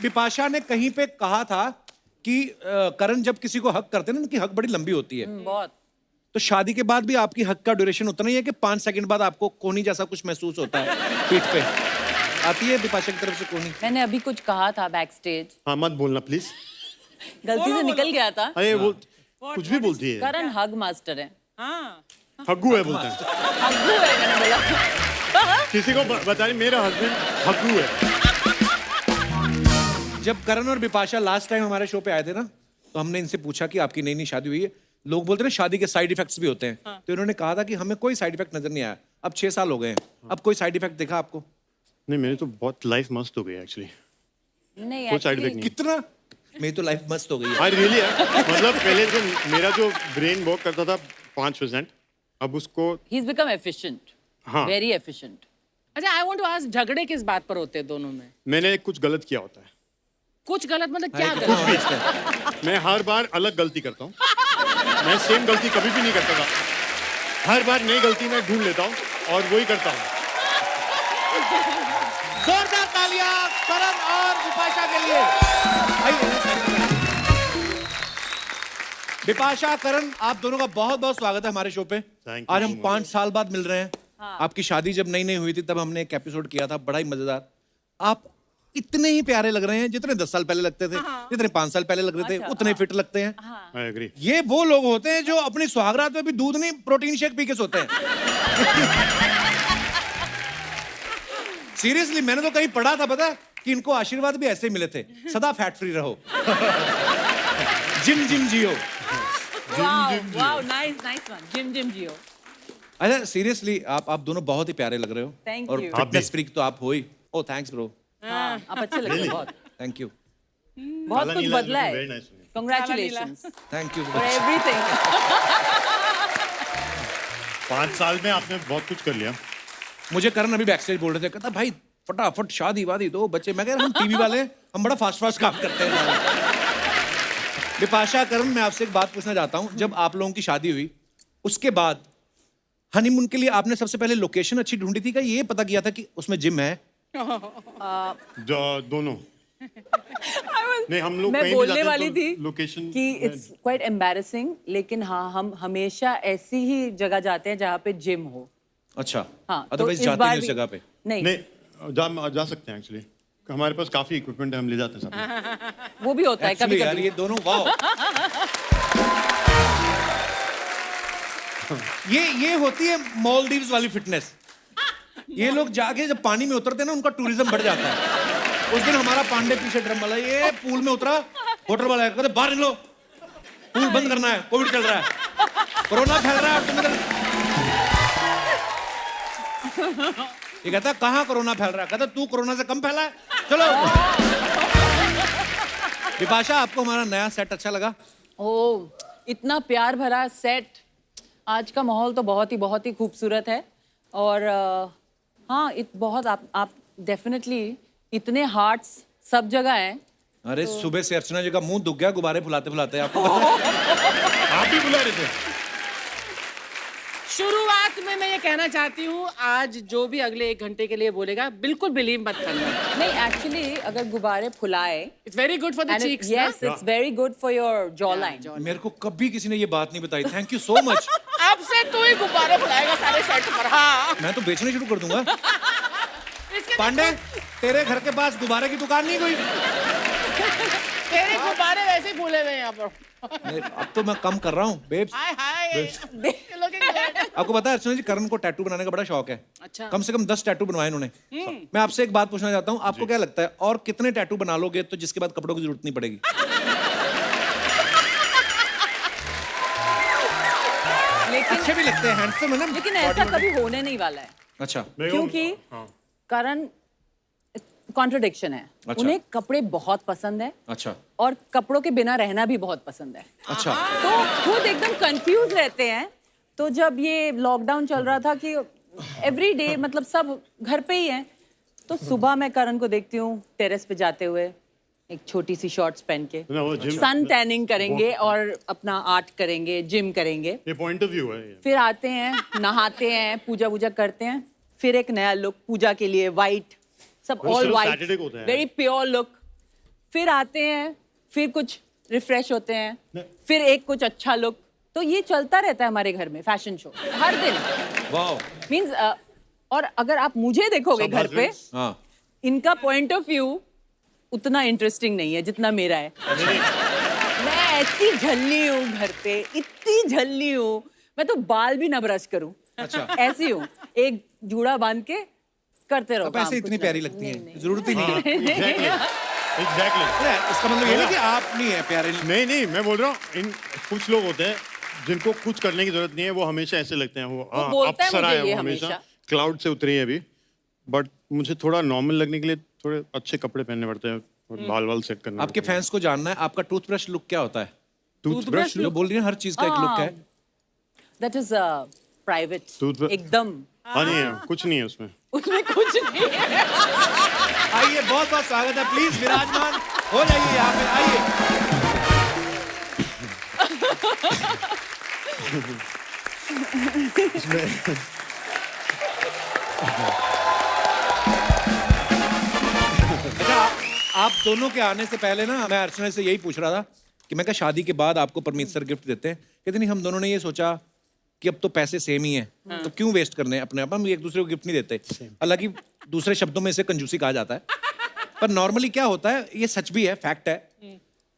बिपाशा ने कहीं पे कहा था कि करण जब किसी को हक करते हैं ना उनकी हक बड़ी लंबी होती है। बहुत। तो शादी के बाद भी आपकी हक का ड्यूरेशन उतना ही है कि 5 सेकंड बाद आपको कोहनी जैसा कुछ महसूस होता है पीठ पे? आती है बिपाशा की तरफ से कोहनी? मैंने अभी कुछ कहा था बैक स्टेज, हाँ मत बोलना प्लीज। गलती से निकल गया था। अरे वो कुछ भी बोलती है। करण हग मास्टर है। हग्गू है बोलते हैं। हग्गू है मैंने बोला। किसी को बता रही मेरा हस्बैंड हग्गू है। जब करण और बिपाशा लास्ट टाइम हमारे शो पे आए थे ना, तो हमने इनसे पूछा कि आपकी नई नई शादी हुई है, लोग बोलते हैं ना शादी के साइड इफेक्ट्स भी होते हैं। तो इन्होंने कहा था कि हमें कोई साइड इफेक्ट नजर नहीं आया। अब 6 साल हो गए हैं, अब कोई साइड इफेक्ट दिखा आपको? नहीं मेरी तो बहुत लाइफ मस्त हो गई एक्चुअली। नहीं कोई साइड actually- इफेक्ट नहीं। कितना? मेरी तो लाइफ मस्त हो गई है। आई रियली है। मतलब पहले जो मेरा जो ब्रेन वर्क करता था 5%, अब उसको He's become efficient. हाँ। Very efficient. अच्छा आई वांट टू आस्क, झगड़े किस बात पर होते हैं दोनों में? मैंने कुछ गलत किया होता है। कुछ गलत मतलब क्या हाँ, गलत? कुछ भी। मैं हर बार अलग गलती करता हूँ। मैं सेम गलती कभी भी नहीं करता था। हर बार नई गलती मैं ढूंढ लेता हूँ और वही करता हूँ। जोरदार तालियां करण और बिपाशा के लिए। आइए। बिपाशा, करण, आप दोनों का बहुत बहुत स्वागत है हमारे शो पे। Thank you आज हम so much. 5 साल बाद मिल रहे हैं। आपकी शादी जब नई नई हुई थी तब हमने एक एपिसोड किया था, बड़ा ही मजेदार। आप इतने ही प्यारे लग रहे हैं जितने 10 साल पहले लगते थे, जितने 5 साल पहले लग रहे थे, अच्छा, उतने फिट लगते हैं। I agree. ये वो लोग होते हैं जो अपनी सुहागरात में भी दूध नहीं, प्रोटीन शेक पी के सोते हैं। सीरियसली, मैंने तो कहीं पढ़ा था, पता है, कि इनको आशीर्वाद भी ऐसे मिले थे, सदा फैट फ्री रहो। जिम जिम जियो। Wow, wow, nice, nice one. Gym जियो। अच्छा सीरियसली, आप दोनों बहुत ही प्यारे लग रहे हो। Thank और you. फिटनेस फ्रीक तो आप हो ही। ओह थैंक्स ब्रो, हाँ, आप अच्छे लग रहे हो बहुत। थैंक यू, बहुत कुछ बदला है। Very nice. Congratulations thank you. for everything. 5 साल में आपने बहुत कुछ कर लिया। मुझे करण अभी बैक स्टेज बोल रहे थे, कहता भाई फटाफट शादी वादी दो, बच्चे। मैं कह रहा हम टीवी वाले हैं, हम बड़ा फास्ट फास्ट काम करते हैं। बिपाशा, करण, मैं आपसे एक बात पूछना चाहता हूँ। जब आप लोगों की शादी हुई उसके बाद हनीमून के लिए आपने सबसे पहले लोकेशन अच्छी ढूंढी थी, क्या ये पता किया था कि उसमें जिम है? दोनों। नहीं हम लोग मैं कहीं भी बोलने जाते हैं वाली तो थी लोकेशन कि इट्स क्वाइट एम्बैरेसिंग, लेकिन हाँ हम हमेशा ऐसी ही जगह जाते हैं जहाँ पे जिम हो। अच्छा, हाँ, तो अदरवाइज इस जाते बार नहीं उस भी- जगह पे? नहीं, नहीं जा सकते हैं एक्चुअली। हमारे पास काफी इक्विपमेंट है, हम ले जाते हैं सब। वो भी होता है कभी Actually यार, कभी। ये दोनों वाओ। ये होती है मालदीव्स वाली फिटनेस। ये लोग जाके जब पानी में उतरते हैं ना, उनका टूरिज्म बढ़ जाता है। उस दिन हमारा पांडे पीछे ड्रम वाला, ये पूल में उतरा, होटल वाला कहते बाहर निकलो, पूल बंद करना है, कोविड चल रहा है, कोरोना फैल रहा है। तुम्हें ये कहता कहाँ कोरोना फैल रहा है? कहता तू कोरोना से कम फैला है, चलो। बिपाशा, आपको हमारा नया सेट अच्छा लगा? ओह, इतना प्यार भरा सेट। आज का माहौल तो बहुत ही खूबसूरत है। और हाँ, बहुत आप डेफिनेटली इतने हार्ट्स सब जगह हैं। अरे सुबह से अर्चना जी का मुंह दुख गया गुब्बारे फुलाते फुलाते। आपको पता है? आप भी बुला रहे थे। शुरुआत में मैं ये कहना चाहती हूँ, आज जो भी अगले 1 घंटे के लिए बोलेगा बिल्कुल बिलीव मत करना। नहीं, एक्चुअली अगर गुब्बारे फुलाए, it's very good for the cheeks. Yes, it's very good for your jaw line. मेरे को कभी किसी ने ये बात नहीं बताई। Thank you so much. अब से तू ही गुब्बारे फुलाएगा सारे सेट पर। हाँ, मैं तो बेचने शुरू कर दूंगा। पांडे, तेरे घर के पास गुब्बारे की दुकान नहीं कोई? तेरे गुब्बारे वैसे ही फूले हुए हैं यहाँ पर। अब तो मैं कम कर रहा हूँ बेब्स। हाय हाय, looking good। आपको पता है अर्चना जी, करण को टैटू बनाने का बड़ा शौक है। अच्छा। कम से कम 10 टैटू बनवाए उन्होंने। मैं आपसे एक बात पूछना चाहता हूँ, आपको क्या लगता है और कितने टैटू बना लोगे तो जिसके बाद कपड़ों की जरूरत नहीं पड़ेगी? लेकिन अच्छे भी लगते हैं, हैंडसम है ना। लेकिन ऐसा कभी होने नहीं वाला है, अच्छा, क्योंकि करण कॉन्ट्रडिक्शन है। अच्छा। उन्हें कपड़े बहुत पसंद है अच्छा, और कपड़ों के बिना रहना भी बहुत पसंद है। अच्छा। तो खुद एकदम कंफ्यूज रहते हैं। तो जब ये लॉकडाउन चल रहा था कि एवरी डे मतलब सब घर पे ही हैं, तो सुबह मैं करण को देखती हूँ टेरेस पे जाते हुए, एक छोटी सी शॉर्ट्स पहन के ना वो जिम सन टैनिंग करेंगे और अपना आर्ट करेंगे, जिम करेंगे, ये पॉइंट ऑफ व्यू है ये। फिर आते हैं, नहाते हैं, पूजा वूजा करते हैं, फिर एक नया लुक पूजा के लिए, वाइट सब, वो ऑल सिर्फ वाइट, Saturday को होता है। Very pure look. फिर आते हैं, फिर कुछ रिफ्रेश होते हैं, फिर एक कुछ अच्छा लुक, तो ये चलता रहता है हमारे घर में फैशन शो हर दिन। वाह। मीन्स और अगर आप मुझे देखोगे सब घर पे, हाँ। इनका पॉइंट ऑफ व्यू उतना इंटरेस्टिंग नहीं है जितना मेरा है। मैं ऐसी झल्ली हूँ घर पे, इतनी झल्ली हूँ, मैं तो बाल भी ना ब्रश करूँ। अच्छा। ऐसी हूँ, एक जूड़ा बांध के करते रहो अब काम, ऐसे कुछ इतनी ना प्यारी कुछ। लगती नहीं, है, नहीं। जरूरत ही नहीं है। एग्जैक्टली अरे, इसका मतलब ये नहीं कि आप नहीं है प्यारे। नहीं नहीं, मैं बोल रहा हूँ इन कुछ लोग होते हैं जिनको कुछ करने की जरूरत नहीं है, वो हमेशा ऐसे लगते हैं, वो हाँ, बोलता है अप्सरा मुझे है ये वो हमेशा हमेशा। क्लाउड से उतरी है अभी। बट मुझे थोड़ा नॉर्मल लगने के लिए थोड़े अच्छे कपड़े पहनने पड़ते हैं और बाल वाल सेट करना आपके पड़ता है। फैंस को जानना है आपका टूथब्रश लुक क्या होता है? टूथब्रश जो बोल रही है हर चीज का एक लुक है। दैट इज प्राइवेट, Toothbrush- एकदम। हाँ नहीं है, कुछ नहीं है उसमें। उसमें कुछ नहीं है। आइए, बहुत बहुत स्वागत है, प्लीज विराजमान हो जाइए यहाँ पे, आइए। अच्छा, आप दोनों के आने से पहले ना मैं अर्चना से यही पूछ रहा था कि मैं क्या शादी के बाद आपको परमीत सर गिफ्ट देते हैं? कहते नहीं, हम दोनों ने ये सोचा कि अब तो पैसे सेम ही हैं, तो क्यों वेस्ट करने हैं अपने आप, हम एक दूसरे को गिफ्ट नहीं देते। हालांकि दूसरे शब्दों में इसे कंजूसी कहा जाता है, पर नॉर्मली क्या होता है, ये सच भी है, फैक्ट है,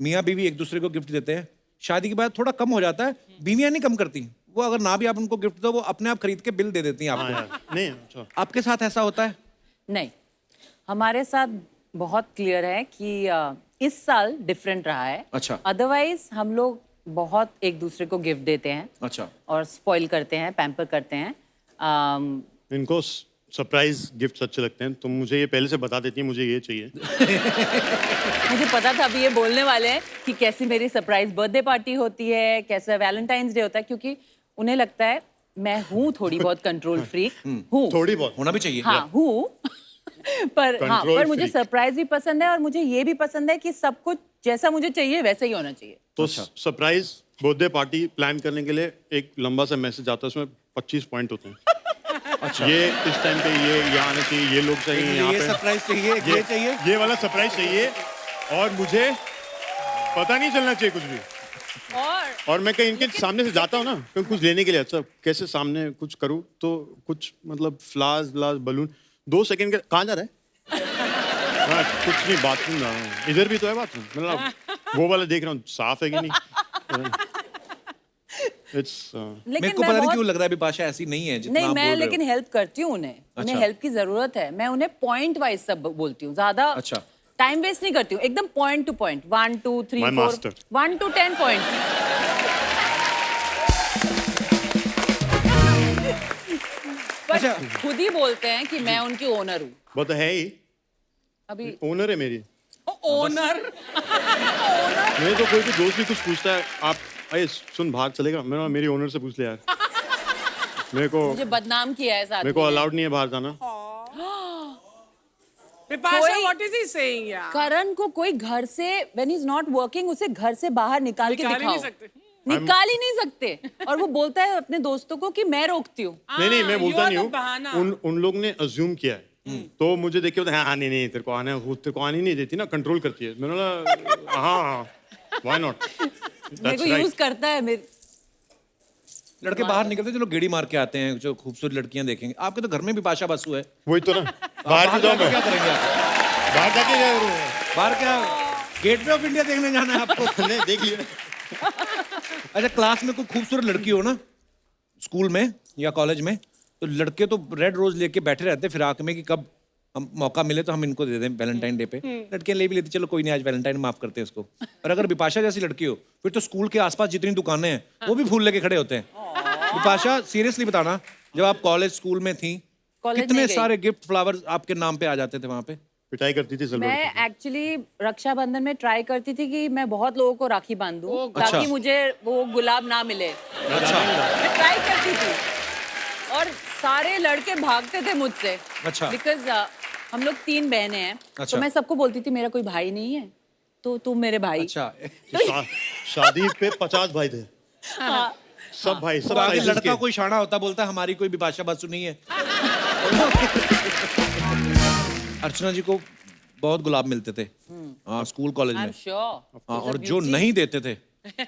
मियाँ बीवी एक दूसरे को गिफ्ट देते हैं, शादी के बाद थोड़ा कम हो जाता है। बीवियां नहीं कम करती, वो अगर ना भी आप उनको गिफ्ट दो, वो अपने आप खरीद के बिल दे देती हैं हाँ आपको। यार, नहीं अच्छा। आपके साथ ऐसा होता है? नहीं, हमारे साथ बहुत क्लियर है कि इस साल डिफरेंट रहा है। अच्छा। अदरवाइज हम लोग बहुत एक दूसरे को गिफ्ट देते हैं अच्छा। और स्पॉइल करते हैं, पैम्पर करते हैं। इनको सरप्राइज गिफ्ट्स अच्छे लगते हैं, तो मुझे ये पहले से बता देती है मुझे ये चाहिए। मुझे पता था अभी ये बोलने वाले हैं कि कैसी मेरी सरप्राइज बर्थडे पार्टी होती है, कैसा वैलेंटाइंस डे होता है, क्योंकि उन्हें लगता है मैं हूँ थोड़ी बहुत कंट्रोल फ्रीक हूँ। थोड़ी बहुत होना भी चाहिए। हाँ हूँ। Control पर मुझे freak। सरप्राइज भी पसंद है और मुझे ये भी पसंद है कि सब कुछ जैसा मुझे चाहिए वैसा ही होना चाहिए। तो सरप्राइज बर्थडे पार्टी प्लान करने के लिए एक लंबा सा मैसेज आता है, उसमें 25 पॉइंट होते हैं। अच्छा, ये इस टाइम पे ये यहाँ आना चाहिए, ये लोग चाहिए यहाँ ये पे, सरप्राइज चाहिए, ये चाहिए। ये वाला सरप्राइज चाहिए, और मुझे पता नहीं चलना चाहिए कुछ भी। और मैं कहीं इनके सामने से जाता हूँ ना, कहीं कुछ लेने के लिए, अच्छा कैसे सामने कुछ करूँ, तो कुछ मतलब फ्लावर्स बलून, 2 सेकंड के कहाँ जा रहा है? हाँ, कुछ नहीं, बाथरूम जा रहा हूँ, इधर भी तो है बाथरूम, मतलब वो वाला देख रहा हूँ साफ है कि नहीं। It's, मेरे को पता नहीं क्यों लग रहा है बिपाशा ऐसी नहीं है जितना नहीं, आप मैं बोल रहे लेकिन हो। हेल्प करती हूँ उन्हें। उन्हें अच्छा। हेल्प की जरूरत है, मैं उन्हें पॉइंट वाइज सब बोलती हूँ, ज्यादा अच्छा। टाइम वेस्ट नहीं करती हूँ, एकदम point two point, 1 2 3 My 4 master। 1 to 10 point. अच्छा। खुद ही बोलते हैं कि मैं उनकी ओनर हूँ। वो तो है ही, अभी ओनर है मेरी। ओनर मेरे तो कोई भी दोस्त भी कुछ पूछता है, आप अरे सुन बाहर चलेगा, मेरी ओनर से पूछ ले यार। मेरे को मुझे बदनाम किया है साथ मेरे को अलाउड नहीं है बाहर जाना। Vipasha, कोई- what is he saying यार? करण को कोई घर से when he's not working उसे घर से बाहर निकाल के निकाल ही नहीं दिखाओ। सकते। निकाल ही नहीं सकते। और वो बोलता है अपने दोस्तों को कि मैं रोकती हूँ। नहीं मैं you बोलता are नहीं the हूँ, बहाना। उन लोग ने अज्यूम किया है, तो मुझे देख के बोलते हैं हाँ नहीं तेरे को आना है, वो तेरे को आने नहीं देती ना, कंट्रोल करती है। मैंने बोला हाँ व्हाई नॉट, मेरे को यूज करता है मेरे। लड़के बाहर निकलते चलो गेड़ी मार के आते हैं, जो खूबसूरत लड़कियां देखेंगे। आपके तो घर में भी बिपाशा बसु है। वही तो ना, बाहर बाहर भी जाऊँ जाके मैं, क्या करेंगे आप? बाहर जाके क्या करूँ? बाहर क्या गेटवे ऑफ इंडिया देखने जाना है आपको? नहीं देख लिया। अच्छा, क्लास में कोई खूबसूरत लड़की हो ना, स्कूल में या कॉलेज में, तो लड़के तो रेड रोज लेके बैठे रहते फिराक में कि कब हम मौका मिले तो हम इनको दे दें वैलेंटाइन डे पे। लड़कियां ले भी लेती, चलो कोई नहीं आज वैलेंटाइन माफ करते हैं इसको। और अगर बिपाशा जैसी लड़की हो, फिर तो स्कूल के आसपास जितनी दुकानें हैं वो भी फूल लेके खड़े होते हैं। बिपाशा सीरियसली बताना, जब आप कॉलेज स्कूल में थी, कॉलेज कितने नहीं गई। सारे गिफ्ट फ्लावर्स आपके नाम पे आ जाते थे वहां पे? पिटाई करती थी सब लड़की। मैं एक्चुअली रक्षाबंधन में ट्राई करती थी कि मैं बहुत लोगों को राखी बांधूं अच्छा। ताकि मुझे वो गुलाब ना मिले। अच्छा। मैं ट्राई करती थी और सारे लड़के भागते थे मुझसे। अच्छा। बिकॉज हम लोग 3 बहनें हैं। अच्छा। तो मैं सबको बोलती थी मेरा कोई भाई नहीं है तो तुम मेरे भाई। अच्छा, शादी पे 50 भाई थे, हाँ। सब भाई, सब तो आगे sizes लड़का के। कोई शाना होता बोलता है हमारी कोई बिपाशा बसु नहीं है। अर्चना जी को बहुत गुलाब मिलते थे हाँ स्कूल कॉलेज आई में एम श्योर। हाँ और जो नहीं देते थे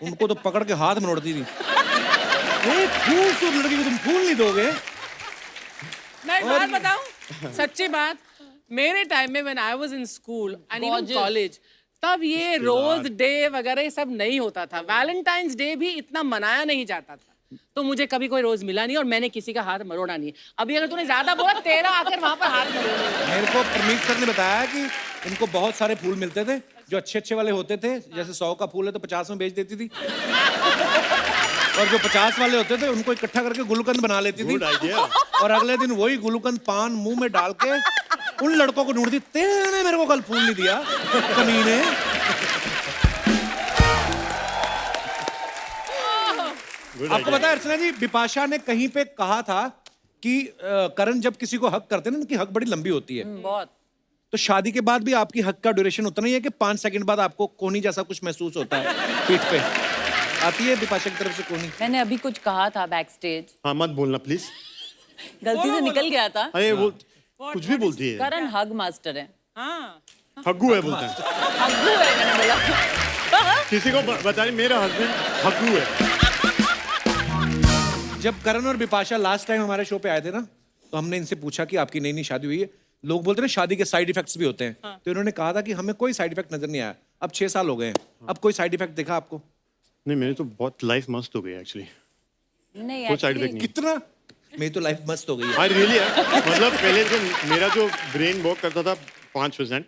उनको तो पकड़ के हाथ में मोड़ती थी एक खूबसूरत लड़की को तुम फूल नहीं दोगे। मैं एक बात बताऊं, सच्ची बात, मेरे टाइम में when I was in school and even Gorgeous. College, तब ये रोज डे वगैरह ये सब नहीं होता था। वैलेंटाइंस डे भी इतना मनाया नहीं जाता था, तो मुझे कभी कोई रोज मिला नहीं और मैंने किसी का हाथ मरोड़ा नहीं। अभी अगर तूने ज्यादा बोला, तेरा आकर वहां पर हाथ मरोड़ा। मेरे को परमीत सर ने बताया कि इनको बहुत सारे फूल मिलते थे जो अच्छे अच्छे वाले होते थे, जैसे 100 का फूल है तो 50 में बेच देती थी और जो 50 वाले होते थे उनको इकट्ठा करके गुलकंद बना लेती थी गुड आइडिया। और अगले दिन वही गुलकंद पान मुंह में डाल के उन लड़कों को ढूंढती, तेने मेरे को कल फूल नहीं दिया कमीने। आपको पता है अर्चना जी, बिपाशा ने कहीं पे कहा था कि करण जब किसी को हक करते हैं ना, उनकी हक बड़ी लंबी होती है। बहुत। तो शादी के बाद भी आपकी हक का ड्यूरेशन उतना ही है कि 5 सेकंड बाद आपको कोहनी जैसा कुछ महसूस होता है पीठ पे? आती है बिपाशा की तरफ से कोहनी? मैंने अभी कुछ कहा था बैक स्टेज, हाँ मत बोलना प्लीज। गलती से निकल गया था। अरे वो कुछ भी बोलती है। करण हग मास्टर है। हाँ, हग्गू है बोलते हैं। हग्गू है मैंने बोला। किसी को बता रही, मेरा हस्बैंड हग्गू है। जब करण और बिपाशा लास्ट टाइम हमारे शो पे आए थे ना, तो हमने इनसे पूछा कि आपकी नई नई शादी हुई है, लोग बोलते हैं ना शादी के साइड इफेक्ट्स भी होते हैं, तो इन्होंने कहा था कि हमें कोई साइड इफेक्ट नजर नहीं आया। अब 6 साल हो गए हैं, अब कोई साइड इफेक्ट देखा आपको? नहीं मेरी तो बहुत लाइफ मस्त हो गई एक्चुअली। नहीं कोई साइड actually, इफेक्ट नहीं। कितना मेरी तो लाइफ मस्त हो गई है। आई रियली है, मतलब पहले जो मेरा जो ब्रेन वर्क करता था 5%,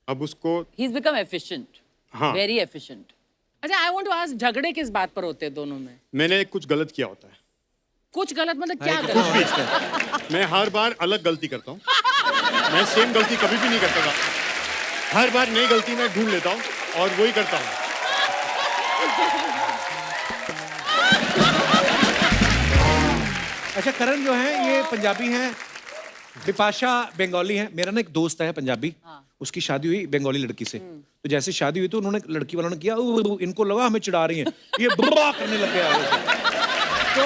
अब उसको he's become efficient, हाँ। very efficient. अच्छा, आई वांट टू आस्क, झगड़े किस बात पर होते हैं दोनों में? मैंने कुछ गलत किया होता है। कुछ गलत मतलब क्या हाँ, गलत? कुछ भी। मैं हर बार अलग गलती करता हूँ, मैं सेम गलती कभी भी नहीं करता था। हर बार नई गलती मैं ढूंढ लेता हूँ और वही करता हूँ। अच्छा करण जो है ये पंजाबी हैं, बिपाशा बंगाली है। मेरा ना एक दोस्त है पंजाबी, उसकी शादी हुई बंगाली लड़की से। तो जैसे शादी हुई तो उन्होंने लड़की वालों ने किया, इनको लगा हमें चिढ़ा रही हैं, ये बुआ करने लग गया। तो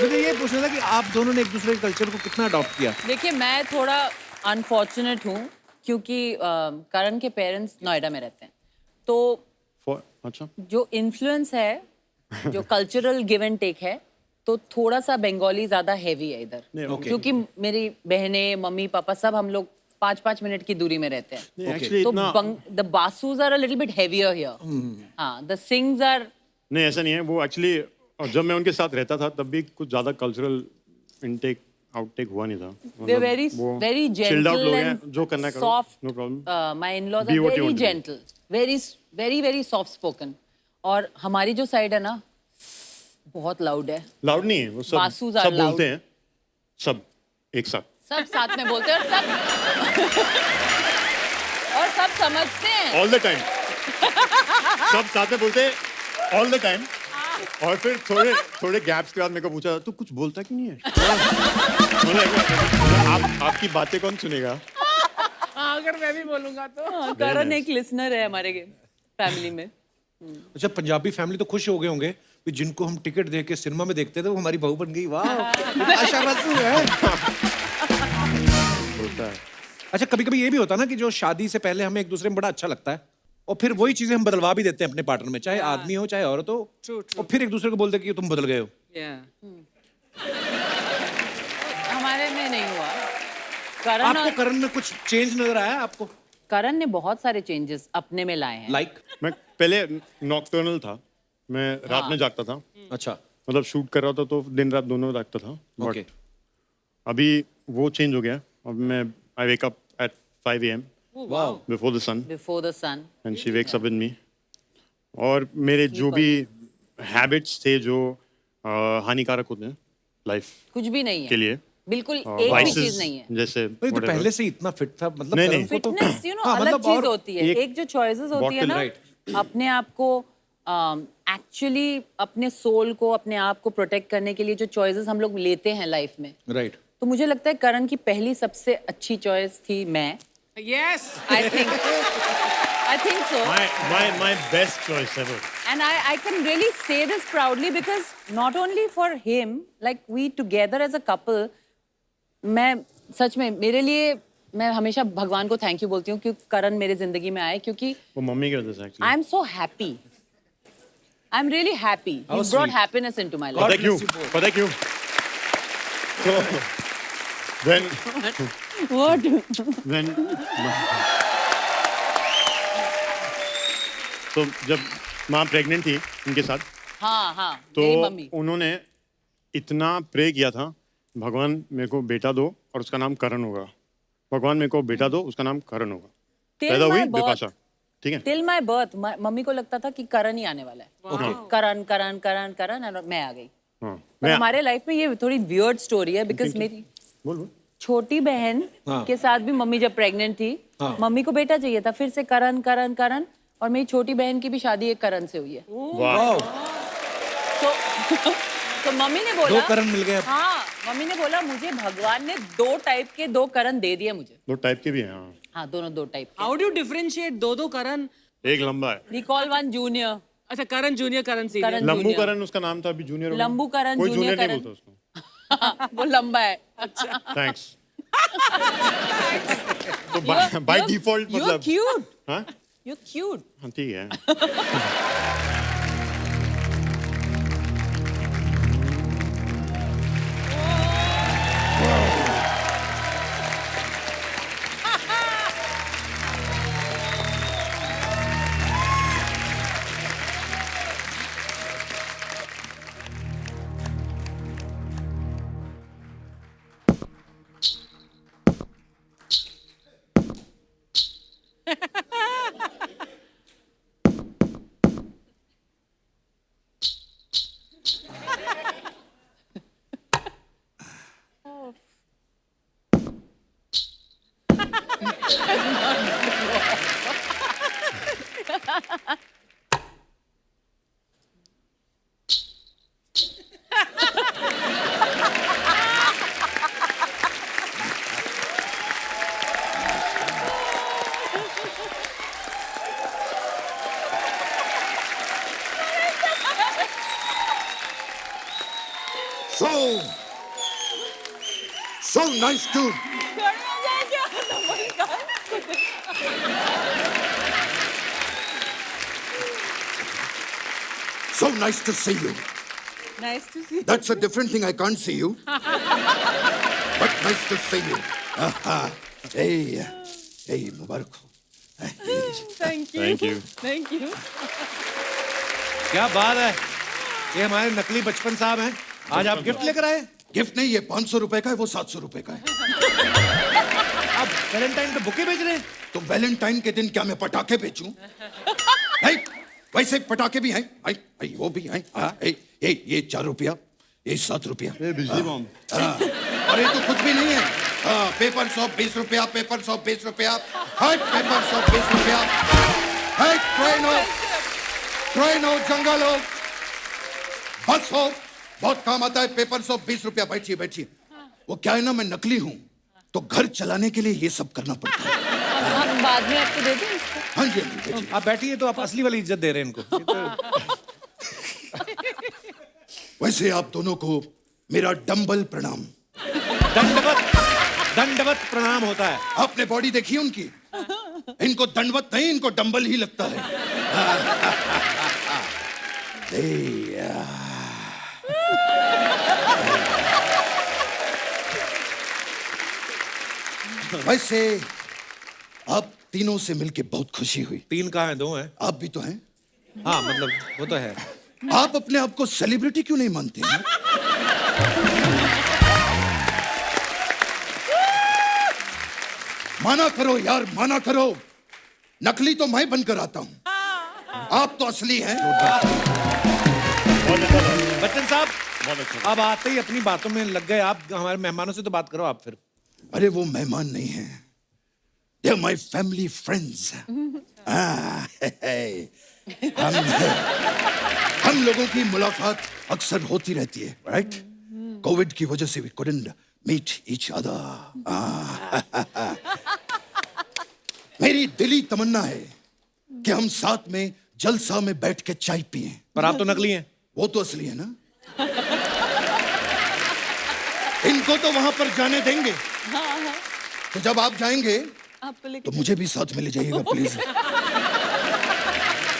मुझे ये पूछना था कि आप दोनों ने एक दूसरे के कल्चर को कितना अडॉप्ट किया? देखिए मैं थोड़ा अनफॉर्चुनेट हूँ क्योंकि करण के पेरेंट्स नोएडा में रहते हैं, तो अच्छा जो इन्फ्लुएंस है, जो कल्चरल गिव एंड टेक है, तो थोड़ा सा बंगाली ज्यादा हैवी है इधर। okay. क्योंकि मेरी बहनें, मम्मी पापा सब हम लोग 5-5 मिनट की दूरी में रहते हैं। एक्चुअली तो इतना the basses are a little bit heavier here. हाँ, द सिंग्स आर। नहीं ऐसा नहीं है। वो एक्चुअली जब मैं उनके साथ रहता था तब भी कुछ ज्यादा कल्चरल इनटेक आउटटेक हुआ नहीं था। They're very very chilled out gentle लोग हैं, and जो करना करो, soft. no problem. My in-laws Be are what you very want to be. gentle, very very soft spoken. और हमारी जो साइड है ना, बहुत लाउड है। लाउड नहीं है वो, सब बासूज are सब loud. बोलते हैं, सब एक साथ। सब साथ में बोलते हैं और सब समझते हैं। ऑल द टाइम सब साथ में बोलते हैं ऑल द टाइम। और फिर थोड़े गैप्स के बाद मेरे को पूछा, तू कुछ बोलता क्यों नहीं है? आपकी बातें कौन सुनेगा? हाँ, अगर मैं भी बोलूंगा तो। करण एक लिसनर है हमारे फैमिली में। अच्छा पंजाबी फैमिली तो खुश हो गए होंगे कि जिनको हम टिकट दे के सिनेमा में देखते थे वो हमारी बहू बन गई। वाह बिपाशा बसु है। होता है। अच्छा कभी कभी ये भी होता है ना कि जो शादी से पहले हमें एक दूसरे में बड़ा अच्छा लगता है और फिर वही चीजें हम बदलवा भी देते हैं अपने पार्टनर में, चाहे आदमी हो चाहे औरत हो। और फिर एक दूसरे को बोलते कि तुम बदल गए हो। हमारे में नहीं हुआ। करण आपको करण में कुछ चेंज नजर आया आपको? करण ने बहुत सारे चेंजेस अपने में लाए हैं। लाइक मैं पहले नॉकटर्नल था, मैं रात में जागता था। अच्छा मतलब शूट कर रहा था तो दिन रात दोनों जागता था। ओके But अभी वो चेंज हो गया। अब मैं I wake up at 5 AM wow before the sun before the sun. And she wakes up with me. और मेरे जो भी हैबिट्स थे जो हानिकारक होते हैं लाइफ कुछ भी नहीं के है, लिए, बिल्कुल एक भी vices चीज नहीं है। जैसे तो whatever. पहले से ही इतना फिट था मतलब नहीं, करण नहीं। को तो फिटनेस यू नो हाँ, अलग मतलब चीज और होती है। एक एक जो चॉइसेस होती है bottle, ना, right. अपने आप को एक्चुअली अपने सोल को, अपने आप को प्रोटेक्ट करने के लिए जो चॉइसेस हम लोग लेते हैं लाइफ में, राइट। तो मुझे लगता है करण की पहली सबसे अच्छी चॉइस थी मैं। Yes. I think so. my best choice ever. And I can really say this proudly because not only for him, like we together as a couple, मैं सच में मेरे लिए मैं हमेशा भगवान को थैंक यू बोलती हूँ क्योंकि करण मेरे जिंदगी में आए, क्योंकि वो मम्मी की वजह से actually। I am so happy, I am really happy, he brought happiness into my life. पता है क्यों? तो when तो जब माँ प्रेग्नेंट थी उनके साथ, हाँ हाँ, तो मेरी मम्मी। उन्होंने इतना प्रे किया था, भगवान मेरे को बेटा दो और उसका नाम करण होगा, भगवान मेरे को बेटा दो उसका नाम करण होगा। पैदा हुई बिपाशा, ठीक है। टिल माय बर्थ मम्मी को लगता था कि करण ही आने वाला है, करण करण करण करण, और मैं आ गई। हाँ, पर हमारे लाइफ में ये थोड़ी वियर्ड स्टोरी है, बिकॉज मेरी बोल छोटी बहन के साथ भी मम्मी जब प्रेग्नेंट थी, मम्मी को बेटा चाहिए था, फिर से करण करण करण, और मेरी छोटी बहन की भी शादी एक करण से हुई है। वाह, तो मम्मी ने बोला, 2 करण मिल गए अब। हाँ, मम्मी ने बोला मुझे भगवान ने 2 टाइप के 2 करण दे दिए मुझे। 2 टाइप के भी हैं। हाँ, हाँ, दोनों 2 टाइप के। हाउ डू डिफरेंशिएट दो करण? एक लंबा है, वी कॉल वन जूनियर। अच्छा, करण जूनियर, करण सीनियर। करण लंबू जूनियर। करण उसका नाम था, अभी जूनियर। लंबू करण, कोई जूनियर जूनियर नहीं करण। बोलता उसको। वो लंबा है। थैंक्स। तो बाय डिफॉल्ट You're मतलब cute. हाँ You're cute. हाँ, ठीक है। So nice to see you. Nice to see you. That's a different thing. I can't see you. But nice to see you. Hey, Mubarak ho. Thank you. Thank you. Thank you. क्या बात है, ये हमारे नकली बचपन साहब हैं। आज आप गिफ्ट लेकर आए? गिफ्ट नहीं, ये 500 रुपए का है, वो 700 रुपए का है। आप वैलेंटाइन पे बुके बेच रहे हैं? तो वैलेंटाइन के दिन क्या मैं पटाखे बेचूं? नहीं, वैसे पटाखे भी हैं, वो भी हैं। ये 4 रुपया, ये 7 रुपया। बिजली बॉम्ब। और ये तो कुछ भी नहीं है। पेपर 120 रुपया, पेपर 120 रुपया, पेपर 120 रुपया, ट्रेन हो, जंगल हो, बस हो, बहुत काम आता है। पेपर 120 रुपया। बैठिए बैठिए। वो क्या है ना, मैं नकली हूँ, तो घर चलाने के लिए ये सब करना पड़ता है। हम बाद में आपको दे दें इसको? हाँ जी, बैठिए। आप बैठिए, तो आप असली वाली इज्जत दे रहे हैं इनको। वैसे आप दोनों को मेरा डंबल प्रणाम। दंडवत प्रणाम होता है। आपने बॉडी देखी उनकी? इनको दंडवत नहीं, इनको डंबल ही लगता है। वैसे आप तीनों से मिलके बहुत खुशी हुई। 3 कहाँ हैं? 2 हैं। आप भी तो हैं। हाँ, मतलब वो तो है। आप अपने आप को सेलिब्रिटी क्यों नहीं मानते हैं? माना करो यार, माना करो। नकली तो मैं बनकर आता हूं, आप तो असली हैं। बच्चन साहब, अब आते ही अपनी बातों में लग गए आप। हमारे मेहमानों से तो बात करो आप फिर। अरे वो मेहमान नहीं हैं, they are my family friends. हम लोगों की मुलाकात अक्सर होती रहती है, राइट? कोविड की वजह से we couldn't meet each other. मेरी दिली तमन्ना है कि हम साथ में जलसा में बैठ के चाय पिएं। पर आप तो नकली हैं। वो तो असली है ना। इनको तो वहां पर जाने देंगे, तो जब आप जाएंगे आपको लेके तो मुझे भी साथ में ले जाइएगा प्लीज।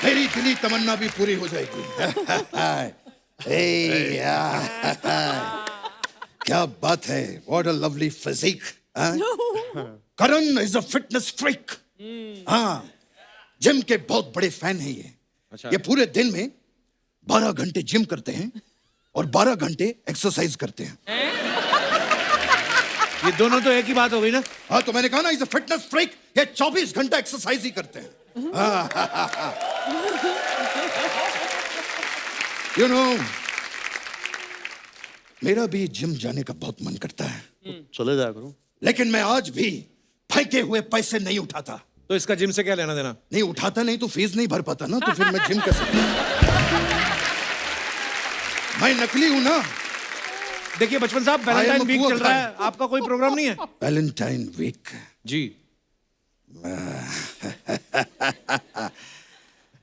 मेरी दिली तमन्ना भी पूरी हो जाएगी। ए, क्या बात है, what a lovely physique. Karan is a fitness freak. हाँ, जिम के बहुत बड़े फैन हैं ये। अच्छा। ये पूरे दिन में 12 घंटे जिम करते हैं और 12 घंटे एक्सरसाइज करते हैं। ये दोनों तो एक ही बात हो गई ना। हाँ, तो मैंने कहा ना, इज अ फिटनेस फ्रीक। ये 24 घंटा एक्सरसाइज ही करते हैं। यू नो, मेरा भी जिम जाने का बहुत मन करता है, चले जाया करो। लेकिन मैं आज भी फेंके हुए पैसे नहीं उठाता। तो इसका जिम से क्या लेना देना? नहीं उठाता नहीं तो फीस नहीं भर पाता ना, तो फिर मैं जिम कैसे करूं? मैं नकली हूं ना। देखिए बचपन साहब, I am Valentine a week poor चल रहा guy. है, आपका कोई प्रोग्राम नहीं है? Valentine week. जी।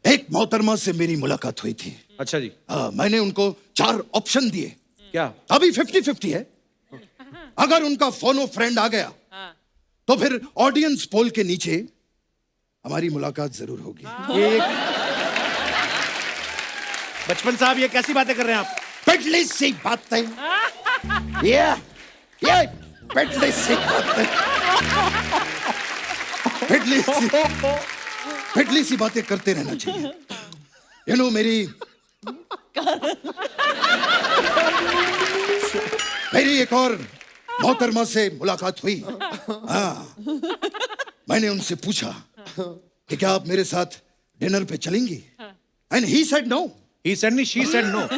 एक मोहतरमा से मेरी मुलाकात हुई थी। अच्छा जी। मैंने उनको 4 ऑप्शन दिए। क्या? अभी 50-50 है। अगर उनका फोनो फ्रेंड आ गया तो फिर ऑडियंस पोल के नीचे हमारी मुलाकात जरूर होगी। ये बचपन साहब, ये कैसी बातें कर रहे हैं आप? पिटली सी बातें। ये पिटली सी बातें। पिटली सी बातें करते रहना चाहिए। यू नो, मेरी एक और मोहतरमा से मुलाकात हुई। हाँ, मैंने उनसे पूछा कि क्या आप मेरे साथ डिनर पे चलेंगी? And he said no. He said नहीं, she said no.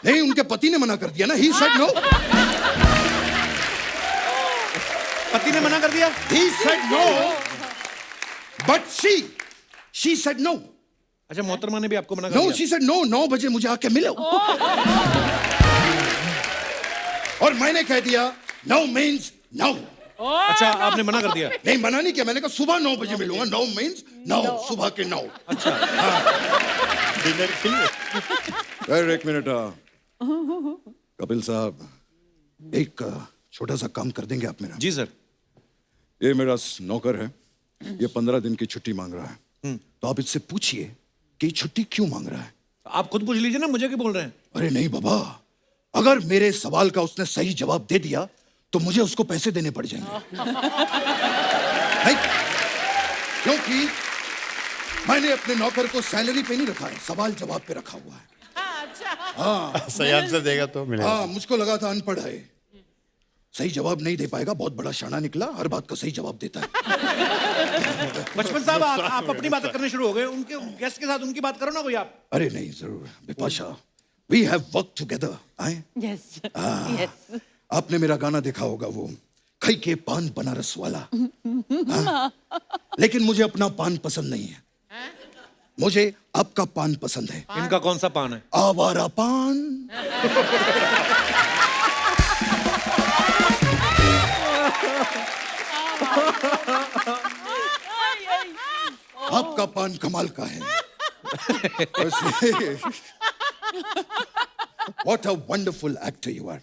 नहीं, उनके पति ने मना कर दिया ना। He said no. पति ने मना कर दिया? He said no, but she said no. अच्छा, मोहतरमा ने भी आपको मना कर No, दिया? she said no, 9 बजे मुझे आके मिलो। और मैंने कह दिया no means no। अच्छा, आपने मना कर दिया? नहीं, मना नहीं किया, मैंने कहा सुबह 9 बजे मिलूंगा। no means no, सुबह के 9। अच्छा। डिनर के लिए। यार एक मिनट, कपिल साहब, एक छोटा सा काम कर देंगे आप मेरा? जी सर। ये मेरा नौकर है, ये 15 दिन की छुट्टी मांग रहा है। तो आप इससे पूछिए कि ये छुट्टी क्यों मांग रहा है। आप खुद पूछ लीजिए ना, मुझे क्यों बोल रहे हैं? अरे नहीं बाबा, अगर मेरे सवाल का उसने सही जवाब दे दिया तो मुझे उसको पैसे देने पड़ जाएंगे। नहीं, क्योंकि मैंने अपने नौकर को सैलरी पे नहीं रखा है, सवाल जवाब पे रखा हुआ है। सही आंसर देगा तो मिलेगा। हाँ, मुझको लगा था अनपढ़ है, सही जवाब नहीं दे पाएगा। बहुत बड़ा शाना निकला, हर बात का सही जवाब देता है। बचपन साहब, आप अपनी बातें करने शुरू हो गए, उनके गेस्ट के साथ उनकी बात करो ना कोई आप। अरे नहीं, जरूर Bipasha, we have work together. आए, यस यस। आपने मेरा गाना देखा होगा, वो खई के पान बनारस वाला। हाँ? लेकिन मुझे अपना पान पसंद नहीं है, मुझे आपका पान पसंद है। इनका कौन सा पान है? आवारा पान। आपका पान कमाल का है। What a wonderful actor you are.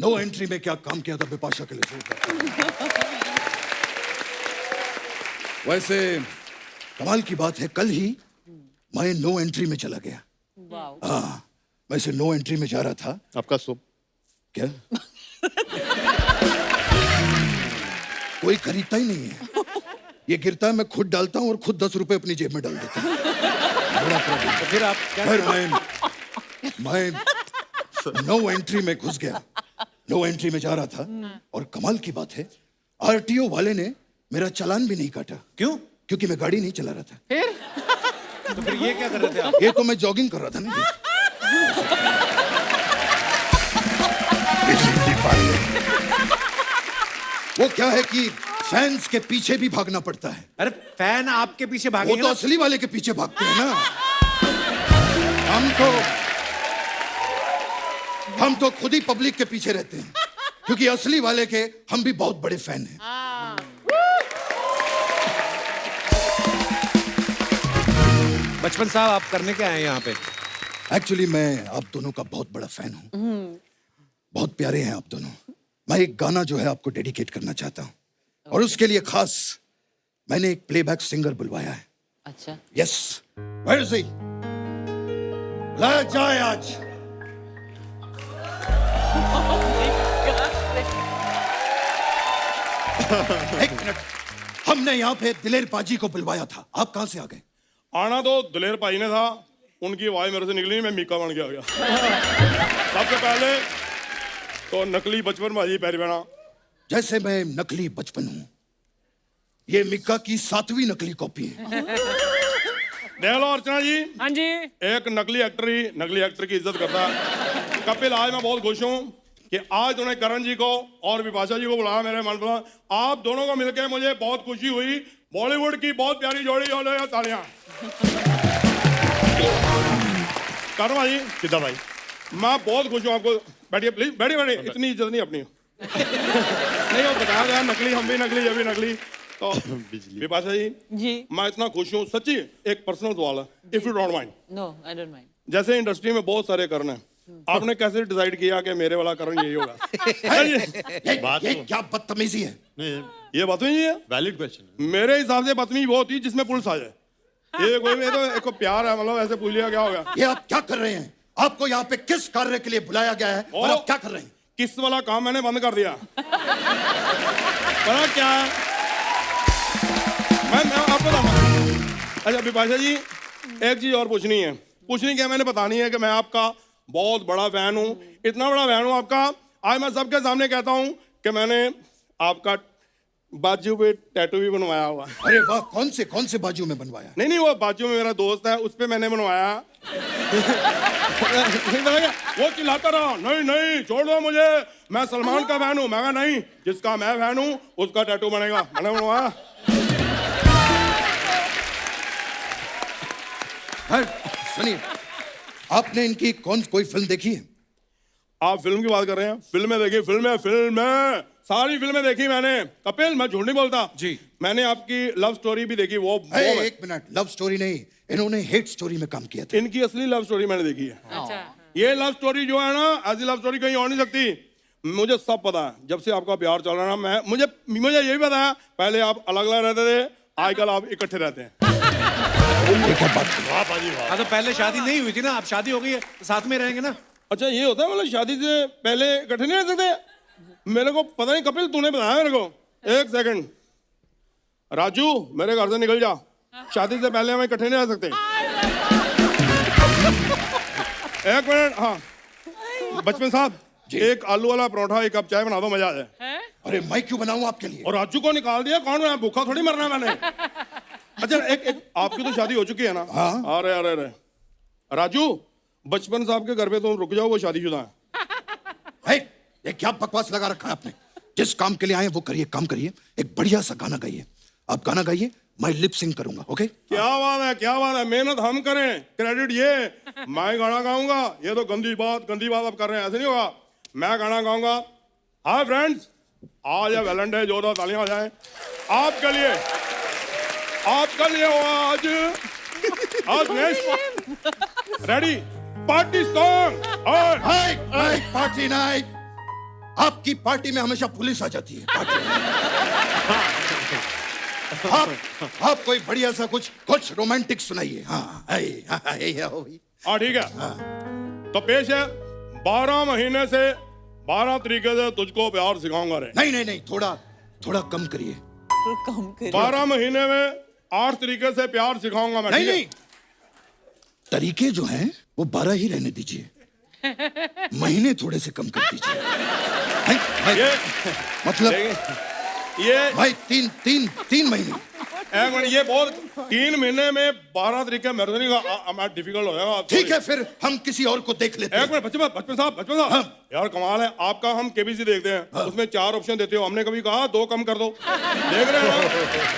No entry में क्या काम किया था बिपाशा के लिए। वैसे कमाल की बात है, कल ही मैं नो एंट्री में चला गया। हाँ, वैसे नो एंट्री में जा रहा था। आपका सूप क्या? कोई खरीदता ही नहीं है, ये गिरता है, मैं खुद डालता हूँ और खुद 10 रुपए अपनी जेब में डाल देता हूँ। बड़ा प्रॉब्लम। तो फिर आप क्या? फिर मैं नो एंट्री में घुस गया। नो एंट्री में जा रहा था और कमाल की बात है, आरटीओ वाले ने मेरा चालान भी नहीं काटा। क्यों? क्योंकि मैं गाड़ी नहीं चला रहा था। तो फिर ये क्या कर रहे थे आप? ये तो मैं जॉगिंग कर रहा था ना। वो क्या है कि फैंस के पीछे भी भागना पड़ता है। अरे फैन आपके पीछे वो भागेंगे तो ना? असली वाले के पीछे भागते हैं ना। हम तो खुद ही पब्लिक के पीछे रहते हैं, क्योंकि असली वाले के हम भी बहुत बड़े फैन हैं। बचपन साहब, आप करने क्या आए यहाँ पे? एक्चुअली मैं आप दोनों का बहुत बड़ा फैन हूँ। बहुत प्यारे हैं आप दोनों। मैं एक गाना जो है आपको डेडिकेट करना चाहता हूँ। और उसके लिए खास मैंने एक प्लेबैक सिंगर बुलवाया है। अच्छा, यस, वेयर इज ही? बुलाया जाए आज। एक मिनट, हमने यहाँ पे दिलेर पाजी को बुलवाया था, आप कहाँ से आ गए? आना तो दिलेर भाई ने था, उनकी आवाज मेरे से निकली नहीं, मैं मीका बन के आ गया। सबसे पहले तो नकली बचपन भाजी पैर बना। जैसे मैं नकली बचपन हूँ, ये मिक्का की 7वीं नकली कॉपी है। देख लो अर्चना जी, हाँ जी, एक नकली एक्टर ही नकली एक्टर की इज्जत करता है। कपिल, आज मैं बहुत खुश हूँ कि आज उन्होंने करण जी को और विपाशा जी को बुलाया मेरे मन पर। आप दोनों को मिलकर मुझे बहुत खुशी हुई। बॉलीवुड की बहुत प्यारी जोड़ी हो, तालियां। करण भाई, कितना भाई? मैं बहुत खुश हूँ। आपको बैठिए प्लीज, बैठिए बैठिए, इतनी इज्जत नहीं अपनी। नहीं, वो बताया गया नकली, हम भी नकली, ये भी नकली। तो विपाशा जी, जी, मैं इतना खुश हूँ सच्ची। एक पर्सनल सवाल है, if you don't mind. No I don't mind. जैसे इंडस्ट्री में बहुत सारे करण हैं, आपने कैसे डिसाइड किया कि मेरे वाला करण यही होगा? ये क्या बदतमीजी है? ये बात नहीं है, वैलिड क्वेश्चन। मेरे हिसाब से बदतमीजी वो होती है जिसमें पुलिस आ जाए। ये कोई में तो एक प्यार है, मतलब ऐसे पूछ लिया क्या हो गया? ये आप क्या कर रहे हैं? आपको यहाँ पे किस कार्य के लिए बुलाया गया है और आप क्या कर रहे हैं? किस वाला काम मैंने बंद कर दिया। पता क्या है, मैं आपको बताऊंगा। अच्छा विपाशा जी, एक चीज और पूछनी है। पूछनी क्या, मैंने बतानी है कि मैं आपका बहुत बड़ा फैन हूँ, इतना बड़ा फैन हूँ आपका। आज मैं सबके सामने कहता हूँ कि मैंने आपका बाजू पे टैटू भी बनवाया हुआ। अरे वाह, कौन से बाजू में बनवाया? नहीं, वो बाजू में मेरा दोस्त है, उस पे मैंने बनवाया। वो चिल्लाता रहा, नहीं छोड़ दो मुझे, मैं सलमान का फैन हूँ। मैं कहा नहीं, जिसका मैं फैन हूँ उसका टैटू बनेगा। मैंने बनवाया। सुनिए, आपने इनकी कोई फिल्म देखी है? आप फिल्म की बात कर रहे हैं? फिल्में देखी, फिल्में सारी फिल्में देखी मैंने। कपिल, मैं झूठ नहीं बोलता जी। मैंने आपकी लव स्टोरी भी देखी। वो एक मिनट, लव स्टोरी नहीं, इन्होंने हेट स्टोरी में काम किया था। इनकी असली लव स्टोरी मैंने देखी है। अच्छा, ये लव स्टोरी जो है ना, ऐसी लव स्टोरी कहीं हो नहीं सकती। मुझे सब पता है, जब से आपका प्यार चल रहा है ना, मुझे ये भी पता है, पहले आप अलग अलग रहते थे, आजकल आप इकट्ठे रहते हैं। हाँ, तो पहले शादी नहीं हुई थी ना, अब शादी हो गई है, साथ में रहेंगे ना। अच्छा, ये होता है, मतलब शादी से पहले इकट्ठे नहीं रह सकते? मेरे को पता नहीं कपिल, तूने बताया मेरे को। एक सेकंड, राजू मेरे घर से निकल जा, शादी से पहले हम इकट्ठे नहीं रह सकते। एक मिनट, हाँ बचपन साहब, एक आलू वाला परोठा, एक कप चाय बना दो, मजा आ जाए। अरे मैं क्यों बनाऊं आपके लिए? और राजू को निकाल दिया, कौन है? भूखा थोड़ी मरना है मैंने। अच्छा, एक आपकी तो शादी हो चुकी है ना? हाँ। अरे राजू, बचपन साहब के घर पे तुम रुक जाओ, वो शादीशुदा है। ये क्या बकवास लगा रखा है आपने? जिस काम के लिए आए वो करिए, काम करिए। एक बढ़िया सा गाना गाइए। आप गाना गाइए, मैं लिप सिंग करूंगा। ओके? क्या बात है, मेहनत हम करें, क्रेडिट ये। मैं गाना गाऊंगा, ये तो गंदी बात आप कर रहे हैं, ऐसे नहीं होगा। मैं गाना गाऊंगा। हाय फ्रेंड्स, आज है वैलेंटाइन, जोरदार तालियां हो जाए आपके लिए आज next ready party song. Party night. आपकी पार्टी में हमेशा पुलिस आ जाती है। आप कोई बढ़िया सा कुछ रोमांटिक सुनाइए। हाँ ठीक है। तो पेश है 12 महीने से 12 तरीके से तुझको प्यार सिखाऊंगा रे। नहीं, थोड़ा कम करिए। 12 महीने में 8 तरीके से प्यार सिखाऊंगा मैं। नहीं, तरीके जो हैं वो 12 ही रहने दीजिए, महीने थोड़े से कम कर दीजिए। ये मतलब ये भाई तीन महीने। एक मिनट, ये बहुत 3 महीने में 12 तरीके मेरे से नहीं डिफिकल्ट हो जाएगा। ठीक है, फिर हम किसी और को देख लेते हैं। एक मिनट, बचपन साहब यार कमाल है आपका। हम केबीसी देखते हैं, उसमें 4 ऑप्शन देते हो, हमने कभी कहा 2 कम कर दो। देख रहे हो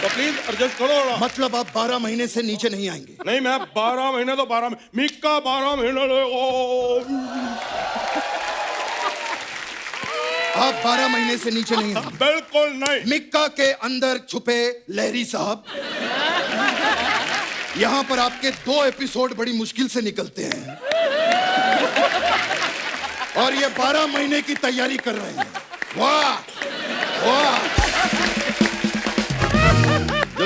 तो प्लीज एडजस्ट करो। मतलब आप 12 महीने से नीचे नहीं आएंगे? नहीं, मैं 12 महीने तो 12 मिक्का 12 महीने आप 12 महीने से नीचे नहीं आएंगे? बिल्कुल नहीं। मिक्का के अंदर छुपे लहरी साहब, यहाँ पर आपके 2 एपिसोड बड़ी मुश्किल से निकलते हैं और ये 12 महीने की तैयारी कर रहे हैं। वाह वाह।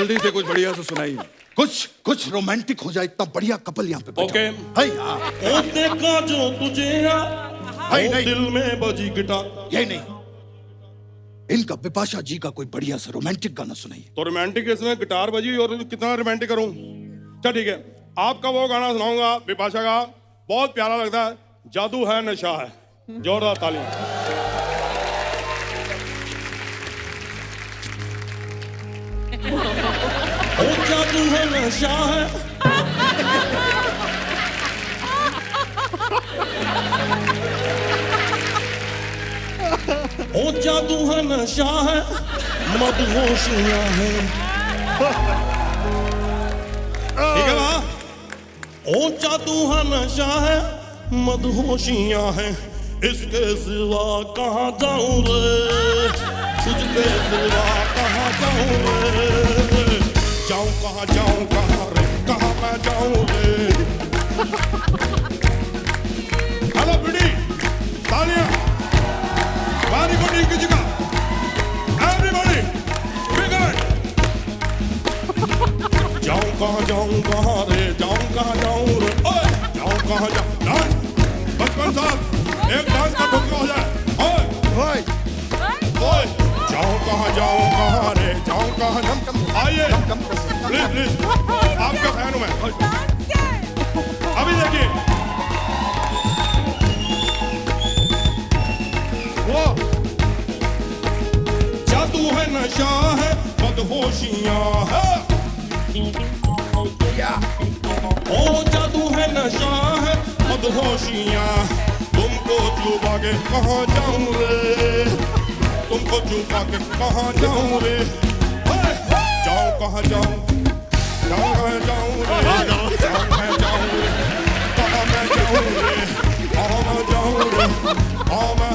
जल्दी से कुछ बढ़िया से सुनाइए। कुछ रोमांटिक हो जाए, इतना बढ़िया कपल यहाँ पे बैठा ओके। है। हाय, हाँ। ओ देखा जो तुझे हाय, ओ नहीं। दिल में बजी गिटार। यही नहीं, इनका बिपाशा जी का कोई बढ़िया सा रोमांटिक गाना सुनाइए। तो रोमांटिक इसमें गिटार बजी और कितना रोमांटिक करूं? चल ठीक है, आपका वो गाना सुनाऊंगा बिपाशा का, बहुत प्यारा लगता है, जादू है नशा है। जोरदार तालियां। ओ जादू है नशा है, ओ जादू है नशा है, मदहोशियां हैं। ठीक है ना? ओ जादू है नशा है, मदहोशियां हैं, इसके सिवा कहाँ जाऊं रे, तुझसे सिवा कहाँ जाऊं रे, जाऊं कहाँ रे, कहाँ मैं जाऊं रे। हेलो बिडी, तालियां। Very good, Ingejika. Everybody, big hand. जाऊं कहाँ रे, जाऊं कहाँ जाऊं रे, ओए जाऊं कहाँ जाऊं। डांस, बचपन साहब, एक डांस का ठुमका हो जाए। ओए, ओए, ओए, जाऊं कहाँ रे, जाऊं कहाँ जाऊं। आइए, प्लीज, आपका फैन हूं मैं। अभी देखिए, वो जादू है नशा है, मदहोशियां है। ओ जादू है नशा है, मदहोशियां, तुमको छुपा के कहाँ जाऊं रे, तुमको छुपा के कहाँ जाऊं रे, जाऊं कहाँ जाऊं, जाऊं कहाँ जाऊं रे, जाऊं मैं जाऊं रे, कहाँ मैं जाऊं रे, कहाँ मैं जाऊं रे, कहाँ मैं।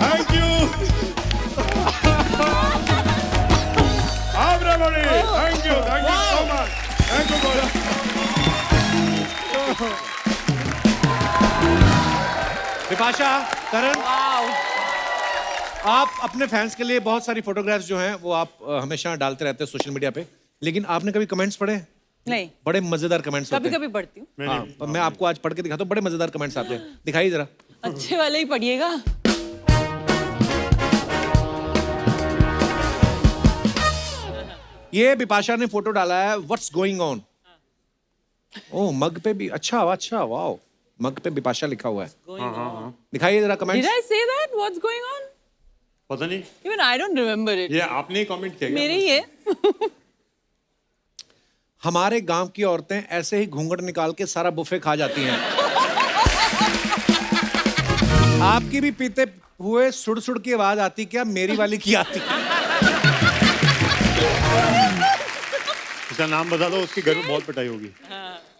Thank you. Everybody, thank you so much. Thank you, brother. Bipasha, करण, आप अपने फैंस के लिए बहुत सारी फोटोग्राफ्स जो हैं वो आप हमेशा डालते रहते हैं सोशल मीडिया पे, लेकिन आपने कभी कमेंट्स पढ़े? नहीं, बड़े मजेदार कमेंट्स होते कभी हैं। कभी पढ़ती हूँ। हाँ, मैं आपको आज पढ़ के दिखाता हूँ, बड़े मजेदार कमेंट्स आते हैं, दिखाइए जरा। अच्छे वाले ही पढ़िएगा। ये बिपाशा ने फोटो डाला है, व्हाट्स गोइंग ऑन। ओह, मग पे भी, अच्छा वाह, मग पे बिपाशा लिखा हुआ है। दिखाइए जरा Did comments. I say that? What's going on? पता नहीं, Even I don't remember it. ये आपने कमेंट किया क्या? मेरे ही है। हमारे गांव की औरतें ऐसे ही घूंघट निकाल के सारा बुफे खा जाती हैं। आपकी भी पीते हुए सुड़ सुड़ की आवाज आती क्या? मेरी वाली की आती। इसका नाम बता दो, उसके घर में बहुत पिटाई होगी।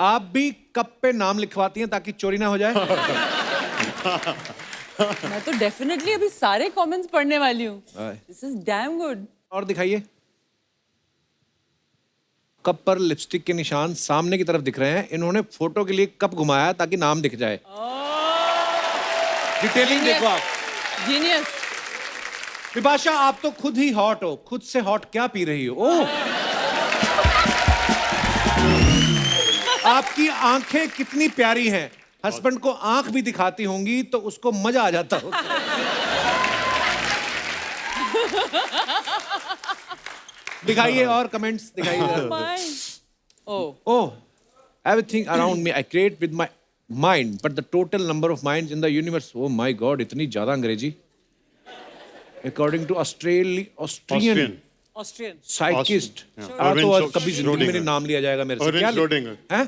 आप भी कप पे नाम लिखवाती हैं ताकि चोरी ना हो जाए? मैं तो डेफिनेटली अभी सारे कमेंट्स पढ़ने वाली हूँ। Aye. This is damn good. और दिखाइए। कप पर लिपस्टिक के निशान सामने की तरफ दिख रहे हैं। इन्होंने फोटो के लिए कप घुमाया ताकि नाम दिख जाए। डिटेलिंग देखो आप। Genius. विपाशा, आप तो खुद ही हॉट हो, खुद से हॉट क्या पी रही हो? ओह, आपकी आंखें कितनी प्यारी हैं। हस्बैंड को आंख भी दिखाती होंगी तो उसको मजा आ जाता होगा। दिखाइए और कमेंट्स दिखाइए। Fine. Oh. Oh, everything around me I create with my mind, but the total number of minds in the universe. Oh my God, इतनी ज़्यादा अंग्रेजी. According to Australian Austrian. psychist. Yeah. तो आज Irvin कभी जिंदगी में नहीं नाम लिया जाएगा मेरे से. Irvin क्या Schrödinger. हैं?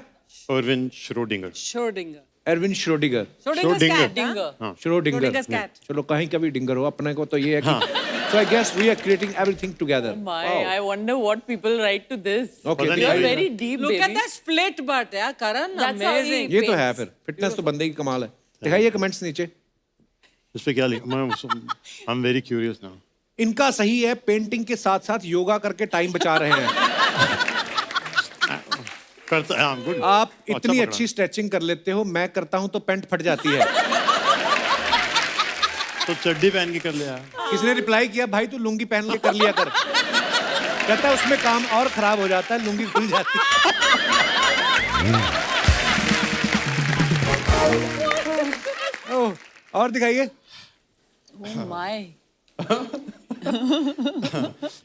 Erwin Schrödinger. Schrödinger. Erwin Schrödinger. Schrödinger's cat. Dinger. हाँ? श्रोडिंगर. Schrödinger's cat. चलो कहीं का भी डिंगर हो, अपने को तो ये है कि. So I guess we are creating everything together. My, Wow. I wonder what people write to this. Okay, पता नहीं You're I- very deep, Look baby. at that split butt, yeah, Karan. That's how he- Amazing. ये तो है फिर. Fitness तो बंदे की कमाल है. दिखाइए कमेंट्स नीचे. इस पे क्या लिखा? I am very curious now. इनका सही है, पेंटिंग के साथ साथ योगा करके टाइम बचा रहे हैं. करता है, गुड। आप इतनी अच्छी स्ट्रेचिंग कर लेते हो, मैं करता हूं तो पैंट फट जाती है. तो चड्डी पहन के कर लिया। किसने रिप्लाई किया, भाई तू लुंगी पहन के कर लिया कर. कहता है उसमें काम और खराब हो जाता है, लुंगी खुल जाती है। ओह, और दिखाइए। Oh my.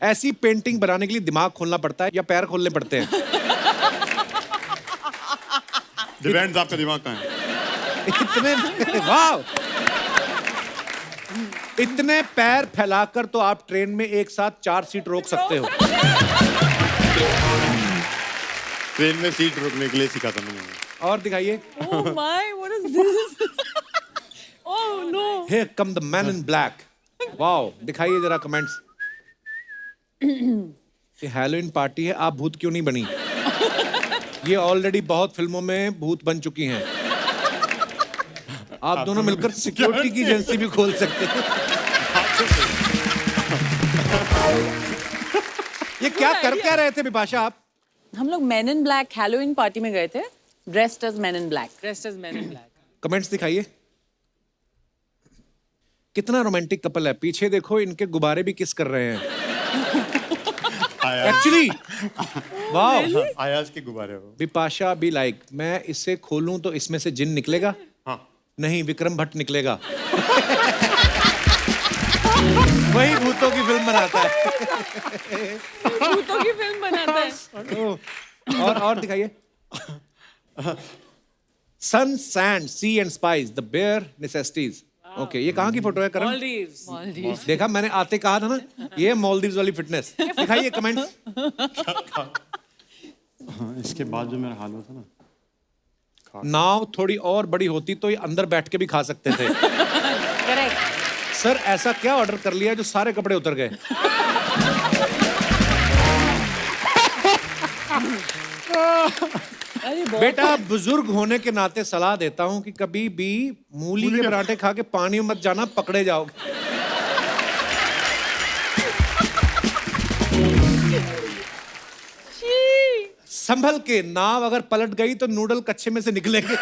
ऐसी पेंटिंग बनाने के लिए दिमाग खोलना पड़ता है या पैर खोलने पड़ते हैं? डिपेंड्स आपका दिमाग कहाँ है। इतने वाह, इतने पैर फैलाकर तो आप ट्रेन में एक साथ 4 सीट रोक सकते हो। ट्रेन में सीट रोकने के लिए सीखा था मैंने। और दिखाइए। Oh my, what is this? Oh no. Here come the man in black. Wow, दिखाइए जरा कमेंट्स। ये हैलोवीन पार्टी है, आप भूत क्यों नहीं बनी? ये ऑलरेडी बहुत फिल्मों में भूत बन चुकी हैं। आप दोनों मिलकर सिक्योरिटी की एजेंसी भी खोल सकते हैं। ये क्या कर क्या रहे थे बिपाशा आप? हम लोग Men in Black Halloween party में गए थे, dressed as Men in Black. Dressed as Men in Black. Comments दिखाइए। कितना रोमांटिक कपल है, पीछे देखो इनके गुब्बारे भी किस कर रहे हैं। एक्चुअली वाओ, आयाज के गुब्बारे हो। बिपाशा बी लाइक, मैं इसे खोलूं तो इसमें से जिन निकलेगा? हाँ। नहीं, विक्रम भट्ट निकलेगा। वही भूतों की फिल्म बनाता है। भूतों की फिल्म बनाता है। और दिखाइए। Sun, sand, sea and spice, the bare necessities. Okay, ये कहाँ की फोटो है करण? Maldives. देखा, मैंने आते कहा था ना, ये मालदीव्स वाली फिटनेस। दिखाइए कमेंट्स। इसके बाद जो मेरा हाल हुआ था ना, नाव थोड़ी और बड़ी होती तो ये अंदर बैठ के भी खा सकते थे। Correct. सर, ऐसा क्या ऑर्डर कर लिया जो सारे कपड़े उतर गए? बेटा, बुजुर्ग होने के नाते सलाह देता हूं कि कभी भी मूली के पराठे खा के पानी में मत जाना, पकड़े जाओगे। संभल के, नाव अगर पलट गई तो नूडल कच्चे में से निकलेंगे।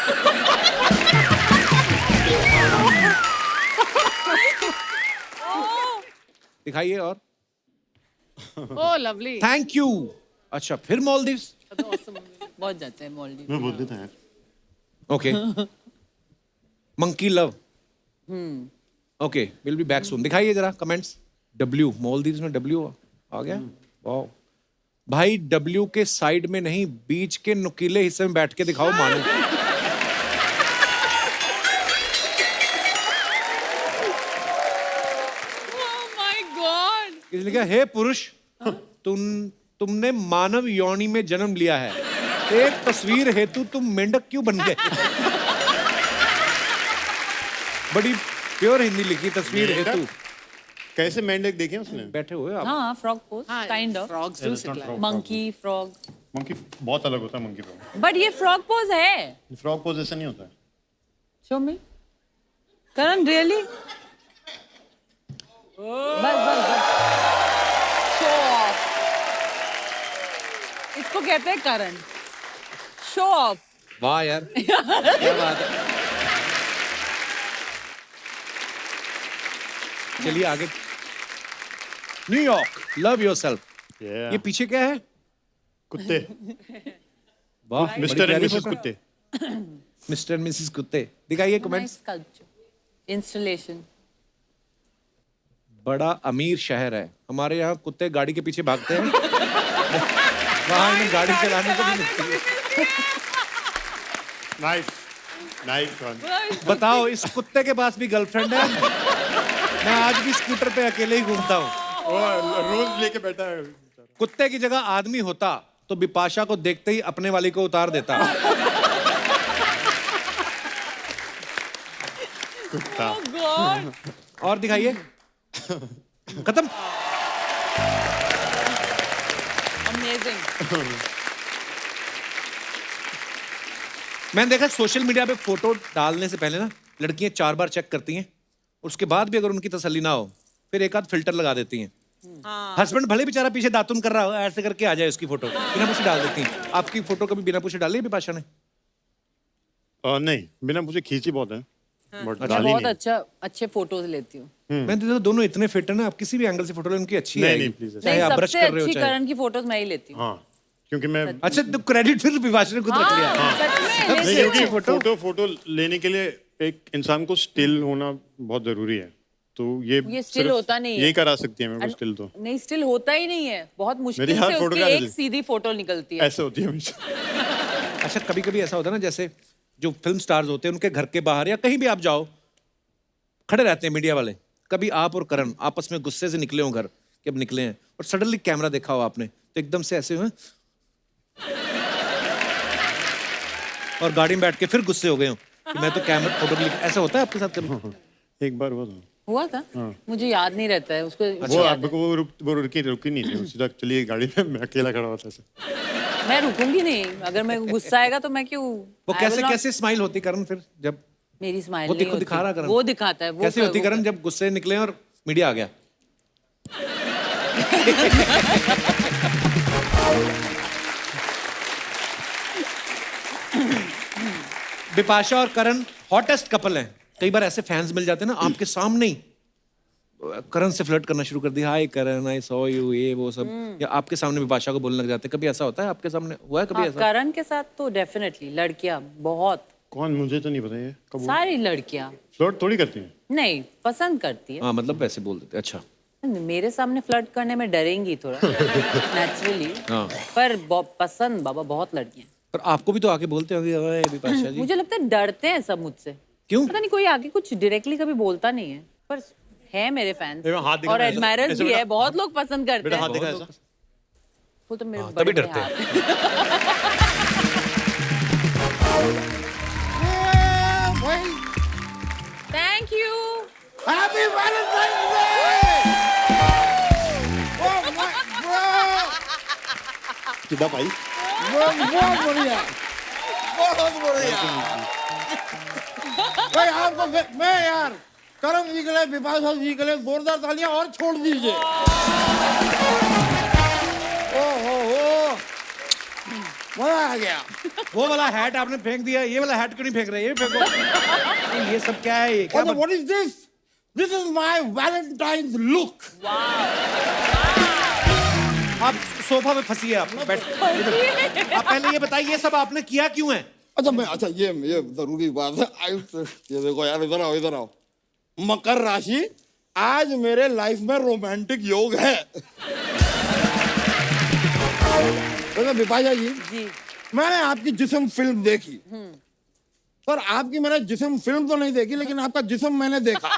दिखाइए और। Oh, lovely. Thank you. अच्छा, फिर मालदीव्स? बहुत जाते हैं मालदीव। मैं बोल देता यार। Okay. Monkey love. Okay, will be back soon. दिखाइए जरा कमेंट्स। डब्ल्यू, मालदीव्स में डब्ल्यू आ गया। वाओ भाई, डब्ल्यू के साइड में नहीं, बीच के नुकीले हिस्से में बैठ के दिखाओ मानो। Oh my God. किसी ने कहा, हे पुरुष, तुमने मानव योनि में जन्म लिया है, एक तस्वीर हेतु तुम मेंढक क्यों बन गए? बड़ी प्योर हिंदी लिखी, तस्वीर हेतु। कैसे मेंढक देखे उसने? बैठे हुए आप। हाँ, frog pose, हाँ, kind of. Frogs do sit like. Monkey, frog. Monkey बहुत अलग होता है मंकी फ्रॉग। But ये frog pose है। फ्रॉग पोज ऐसा नहीं होता है। Show me. Karan, really? बस। Show off. इसको कहते हैं करण। Show off. वाह यार, क्या बात है। चलिए आगे। New York, love yourself. ये पीछे क्या है? कुत्ते। वाह, मिस्टर एंड मिसेस कुत्ते। मिस्टर एंड मिसेस कुत्ते। दिखाइए Nice कमेंट्स। sculpture. Installation. बड़ा अमीर शहर है, हमारे यहाँ कुत्ते गाड़ी के पीछे भागते हैं। वहाँ इन्हें गाड़ी चलाने को नहीं मिलती है। Nice, nice one. बताओ, इस कुत्ते के पास भी गर्लफ्रेंड है? मैं आज भी स्कूटर पे अकेले ही घूमता हूँ। रोज लेके बैठा है। कुत्ते की जगह आदमी होता तो बिपाशा को देखते ही अपने वाली को उतार देता। Oh God. और दिखाइए। खत्म। Amazing. मैंने देखा सोशल मीडिया पे फोटो डालने से पहले ना लड़कियां 4 बार चेक करती हैं, उसके बाद भी अगर उनकी तसल्ली ना हो फिर एक आध फिल्टर लगा देती हैं। हस्बैंड भले बेचारा पीछे दातुन कर रहा हो, ऐसे करके आ जाए उसकी फोटो, बिना पूछे डाल देती हैं। आपकी फोटो कभी बिना पूछे डाली है बिपाशा ने? नहीं, बिना पूछे खींची बहुत है। बट मैं डाली बहुत नहीं। अच्छे फोटोज लेती हूँ। मैं तो दोनों इतने फिट है ना, आप किसी भी एंगल से फोटो ले उनकी अच्छी नहीं, आएगी। नहीं, please, चाहे नहीं, आप ब्रश सबसे कर रहे हो अच्छी चाहे। करण की फोटोज मैं ही लेती हूँ। हाँ, क्योंकि मैं अच्छा तो क्रेडिट फिर विभाष ने खुद रख लिया। हाँ, सच में सबसे नहीं, नहीं, क्योंकि फोटो। फोटो लेने के लिए एक इंसान को स्टिल होना बहुत जरूरी है। तो ये still सिर्फ होता नहीं है। यही करा सकती है मेरे को स्टिल तो। नहीं, स्टिल होता ही नहीं है, बहुत मुश्किल मेरी हर से फोटो उसकी का एक सीधी फोटो निकलती है। ऐसे होती है हमेशा। अच्छा कभी कभी ऐसा होता है ना, जैसे जो फिल्म स्टार्स होते हैं उनके घर के बाहर या कहीं भी आप जाओ, खड़े रहते हैं मीडिया वाले, कभी आप और करण आपस में गुस्से से निकले हो घर कि अब निकले हैं, और सडनली कैमरा देखा हो आपने तो एकदम से ऐसे हुए और गाड़ी में बैठ के फिर गुस्से हो गए हो कि मैं तो कैमरा फोटो क्लिक, ऐसा होता है आपके साथ कभी? हुआ था हाँ। मुझे याद नहीं रहता है उसको। वो आपको वो रुकी नहीं थी, सीधा चलिए गाड़ी में, मैं अकेला खड़ा हुआ था ऐसे। मैं रुकूंगी नहीं, अगर मैं गुस्सा आएगा तो मैं क्यों। वो I कैसे will not- कैसे स्माइल होती करण फिर जब मेरी स्माइल वो नहीं देखो दिखा रहा होती, करण, वो दिखाता है वो कैसे होती वो- करण जब गुस्से निकले और मीडिया आ गया? बिपाशा और करण हॉटेस्ट कपल हैं। कई बार ऐसे फैंस मिल जाते हैं ना आपके सामने ही, करण से फ्लर्ट करना शुरू कर दिया, हाय करण आई सॉ यू, ये वो सब, या आपके सामने बिपाशा को बोलने लग जाते हैं। कभी ऐसा होता है आपके सामने हुआ है कभी हाँ, ऐसा? करण के साथ तो डेफिनेटली लड़कियां बहुत, कौन, मुझे तो नहीं पता ये कब हुआ? सारी लड़कियां फ्लर्ट थोड़ी करती हैं। नहीं पसंद करती है। हाँ मतलब वैसे बोल देते। अच्छा मेरे सामने फ्लर्ट करने में डरेंगी थोड़ा नेचुरली, हाँ। पर पसंद बाबा बहुत लड़कियां। पर आपको भी तो आके बोलते होंगे "ओए बिपाशा जी"? मुझे लगता है डरते हैं सब मुझसे, क्यों? पता नहीं, कोई आगे कुछ डायरेक्टली कभी बोलता नहीं है, पर है मेरे फैंस ये हाथ दिखा और ना ऐसा- एडमायरर्स ऐसे भी है, बेटा- बहुत लोग पसंद करते बेटा हैं। हाथ दिखा ऐसा। वो तो मेरे हाँ, बड़े तभी बड़े डरते हैं। Thank you. Happy Valentine day. Oh my bro, सीधा भाई। बहुत बढ़िया, बहुत बढ़िया। भाई आपको मैं यार करण जी के लिए, बिपाशा जी के लिए जोरदार तालियां और छोड़ दीजिए। ओहो, मजा आ गया। वो वाला हैट आपने फेंक दिया, ये वाला हैट क्यों नहीं फेंक रहे? ये भी फेंको। ये सब क्या है? ये क्या What is this? This is my Valentine's look. आप सोफा पे फंसी है, आप बैठ। आप पहले ये बताइए ये सब आपने किया क्यों है? अच्छा ये जरूरी बात है। ये देखो यार, इधर आओ, इधर आओ। मकर राशि, आज मेरे लाइफ में रोमांटिक योग है। तो बिपाशा जी, मैंने आपकी जिस्म फिल्म देखी, पर आपकी मैंने जिस्म फिल्म तो नहीं देखी, लेकिन आपका जिस्म मैंने देखा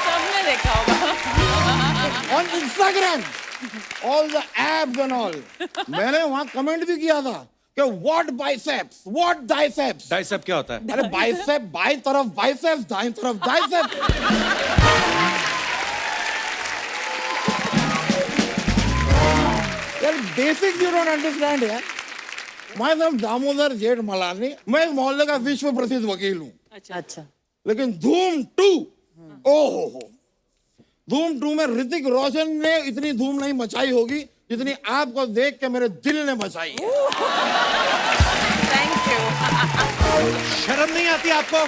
सबने देखा होगा on Instagram, all the abs and all. मैंने वहां कमेंट भी किया था कि व्हाट बाइसेप्स, व्हाट डाइसेप्स। डाइसेप क्या होता है? अरे बाइसेप बाई तरफ बाइसेप्स, दाईं तरफ डाइसेप्स। यार बेसिक्स यू डोंट अंडरस्टैंड यार। मैं सब दामोदर जेठ मलानी, मैं इस मोहल्ले का विश्व प्रसिद्ध वकील हूँ, अच्छा लेकिन धूम 2, ओहो, धूम 2 में ऋतिक रोशन ने इतनी धूम नहीं मचाई होगी जितनी आपको देख के मेरे दिल ने मचाई है। Thank you. शर्म नहीं आती आपको?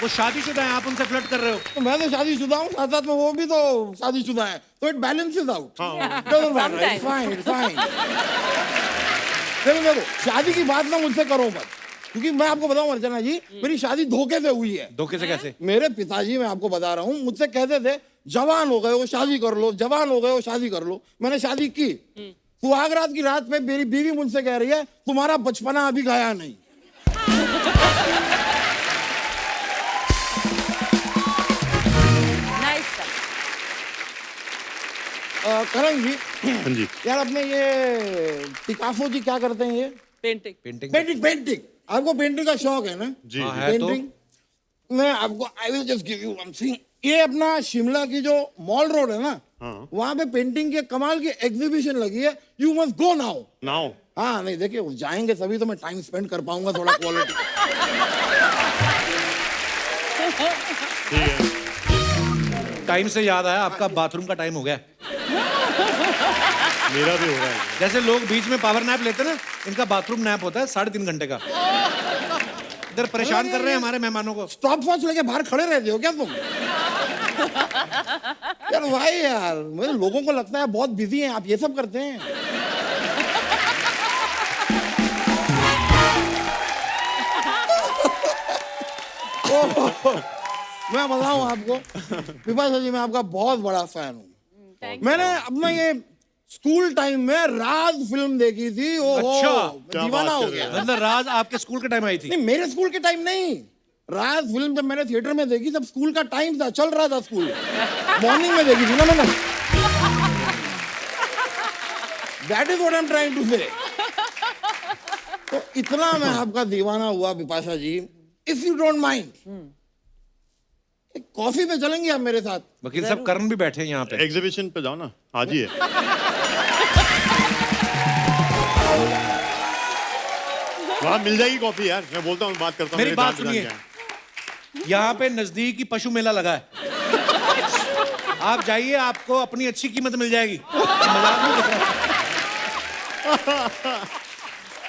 वो शादीशुदा है, आप उनसे फ्लर्ट कर रहे हो। तो मैं तो शादीशुदा हूँ, साथ साथ में वो भी तो शादीशुदा है, तो इट बैलेंसेस आउट। देखो शादी की बात ना मुझसे करो मत, क्योंकि मैं आपको बताऊं अर्चना जी, मेरी शादी धोखे से हुई है। धोखे से कैसे? मेरे पिताजी, मैं आपको बता रहा हूँ, मुझसे कहते थे जवान हो गए हो शादी कर लो, जवान हो गए हो शादी कर लो। मैंने शादी की, सुहागरात की रात में मेरी बीवी मुझसे कह रही है तुम्हारा बचपना अभी गया नहीं। नाइस। करण जी, हाँ जी। यार अपने ये पिकासो जी क्या करते हैं? ये पेंटिंग पेंटिंग पेंटिंग आपको पेंटिंग का शौक है ना? जी। हाँ, है तो। पेंटिंग मैं आपको, I will just give you one thing. ये अपना शिमला की जो मॉल रोड है ना, वहां पे पेंटिंग के कमाल की एग्जीबिशन लगी है। You must go now. Now? हाँ नहीं, देखिए जाएंगे तभी तो मैं टाइम स्पेंड कर पाऊंगा थोड़ा क्वालिटी। टाइम से याद आया, आपका बाथरूम का टाइम हो गया। मेरा भी हो रहा है। जैसे लोग बीच में पावर नैप लेते हैं ना, इनका बाथरूम नैप होता है 3.5 घंटे का। इधर परेशान कर रहे हैं हमारे मेहमानों को। स्टॉप वॉच लेके बाहर खड़े रहते हो क्या तुम? यार भाई यार, मुझे लोगों को लगता है बहुत बिजी हैं आप, ये सब करते हैं। मैं बताऊं आपको, बिपाशा जी, मैं आपका बहुत बड़ा फैन हूँ। मैंने अपना ये स्कूल टाइम में राज फिल्म देखी थी। ओहो, अच्छा, दीवाना हो गया। मतलब राज आपके स्कूल के टाइम आई थी? नहीं, मेरे स्कूल के टाइम नहीं। राज फिल्म जब मैंने थिएटर में देखी तब स्कूल का टाइम था, चल रहा था स्कूल, मॉर्निंग में देखी थी ना मैंने। That is what I am trying to say. तो इतना मैं आपका दीवाना हुआ Bipasha ji, if you don't mind एक कॉफी पे चलेंगे आप मेरे साथ? वकील साहब, करण भी बैठे हैं यहाँ पे। एग्जीबिशन पे जाओ ना, आज ही है। वहाँ मिल जाएगी कॉफी यार, मैं बोलता हूँ, बात करता हूँ। मेरी बात सुनिए, यहाँ पे नजदीक ही पशु मेला लगा है। आप जाइए, आपको अपनी अच्छी कीमत मिल जाएगी। मजाक नहीं कर रहा।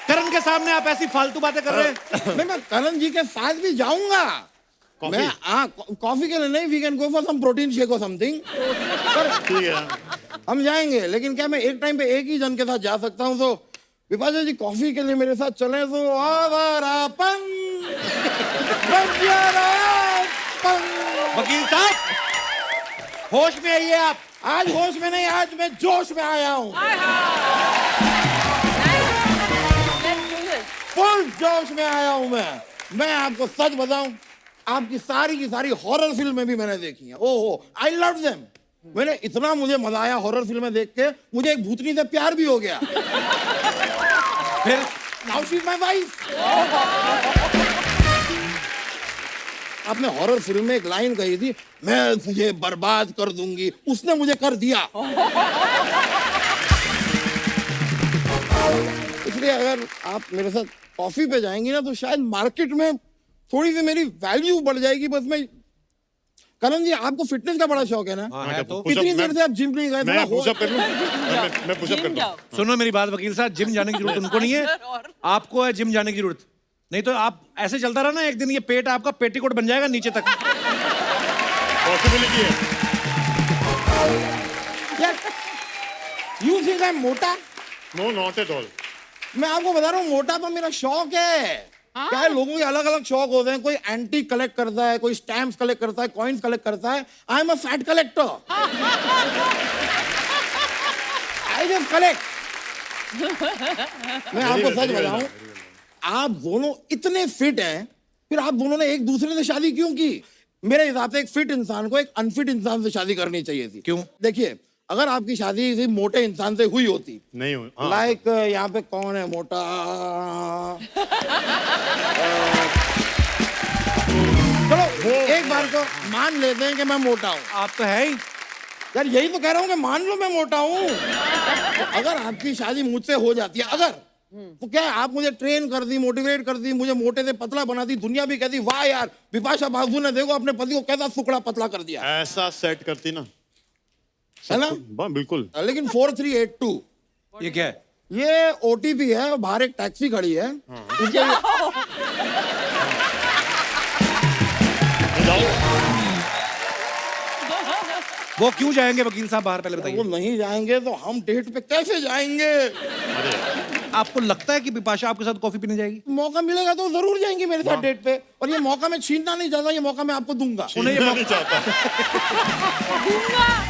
करण के सामने आप ऐसी फालतू बातें कर रहे हैं। मैं करण जी के साथ भी जाऊंगा। मैं कॉफी के लिए नहीं, we can go for some protein shake और समथिंग। ठीक है, हम जाएंगे, लेकिन क्या मैं एक टाइम पे एक ही जन के साथ जा सकता हूँ? तो बिपाशा जी कॉफी के लिए मेरे साथ चले तो आवारापन, बंजारापन। वकील साहब, होश में आइए आप। आज होश में नहीं, आज मैं जोश में आया हूँ, फुल जोश में आया हूँ। मैं आपको सच बताऊं, आपकी सारी की सारी हॉरर फिल्में भी मैंने देखी हैं। ओहो, आई लव देम। मैंने इतना, मुझे मजा आया हॉरर फिल्में देख के, मुझे एक भूतनी से प्यार भी हो गया। फिर now she is my wife. आपने हॉरर फिल्म में एक लाइन कही थी, मैं तुझे बर्बाद कर दूंगी, उसने मुझे कर दिया। इसलिए अगर आप मेरे साथ कॉफी पे जाएंगी ना, तो शायद मार्केट में थोड़ी सी मेरी वैल्यू बढ़ जाएगी। बस मैं, करण जी आपको फिटनेस का बड़ा शौक है ना? हाँ, है तो। कितनी देर से आप जिम नहीं गए? मैं पुशअप कर लूं? मैं पुशअप करता हूं। सुनो मेरी बात वकील साहब, जिम जाने की जरूरत उनको नहीं है, आपको है जिम जाने की जरूरत। नहीं तो आप ऐसे चलता रहा ना, एक दिन ये पेट आपका पेटीकोट बन जाएगा नीचे तक। पॉसिबिलिटी है। यू थिंक आई एम मोटा? No, not at all. मैं आपको बता रहा हूँ, मोटा तो मेरा शौक है। क्या है, लोगों के अलग अलग शौक होते हैं। कोई एंटी कलेक्ट करता है, कोई स्टैम्प्स कलेक्ट करता है, कॉइन्स कलेक्ट करता है। I am a fat collector. I just collect. मैं आपको सच बताऊं, आप दोनों इतने फिट हैं, फिर आप दोनों ने एक दूसरे से शादी क्यों की? मेरे हिसाब से एक फिट इंसान को एक अनफिट इंसान से शादी करनी चाहिए थी। क्यों? देखिए, अगर आपकी शादी किसी मोटे इंसान से हुई होती, नहीं हुई, हाँ। लाइक यहाँ पे कौन है मोटा? चलो एक बार तो मान लेते हैं कि मैं मोटा हूँ। आप तो है ही यार, यही तो कह रहा हूँ कि मान लो मैं मोटा हूँ। अगर आपकी शादी मुझसे हो जाती है, अगर, तो क्या है, आप मुझे ट्रेन कर दी, मोटिवेट कर दी, मुझे मोटे से पतला बना दी, दुनिया भी कहती वाह यार, बिपाशा बासु ने देखो अपने पति को कैसा सुकड़ा पतला कर दिया, ऐसा सेट करती ना, है ना? बिल्कुल। लेकिन 4382 ये क्या है? ये ओटीपी है। बाहर एक टैक्सी खड़ी है, वो क्यों जाएंगे वकील साहब बाहर, पहले वो बताइए। नहीं जाएंगे तो हम डेट पे कैसे जाएंगे? आपको लगता है कि बिपाशा आपके साथ कॉफी पीने जाएगी? मौका मिलेगा तो जरूर जाएंगे मेरे साथ डेट पे। और ये मौका मैं छीनना नहीं चाहता, ये मौका मैं आपको दूंगा। उन्हें ये छीनना मौका नहीं चाहता,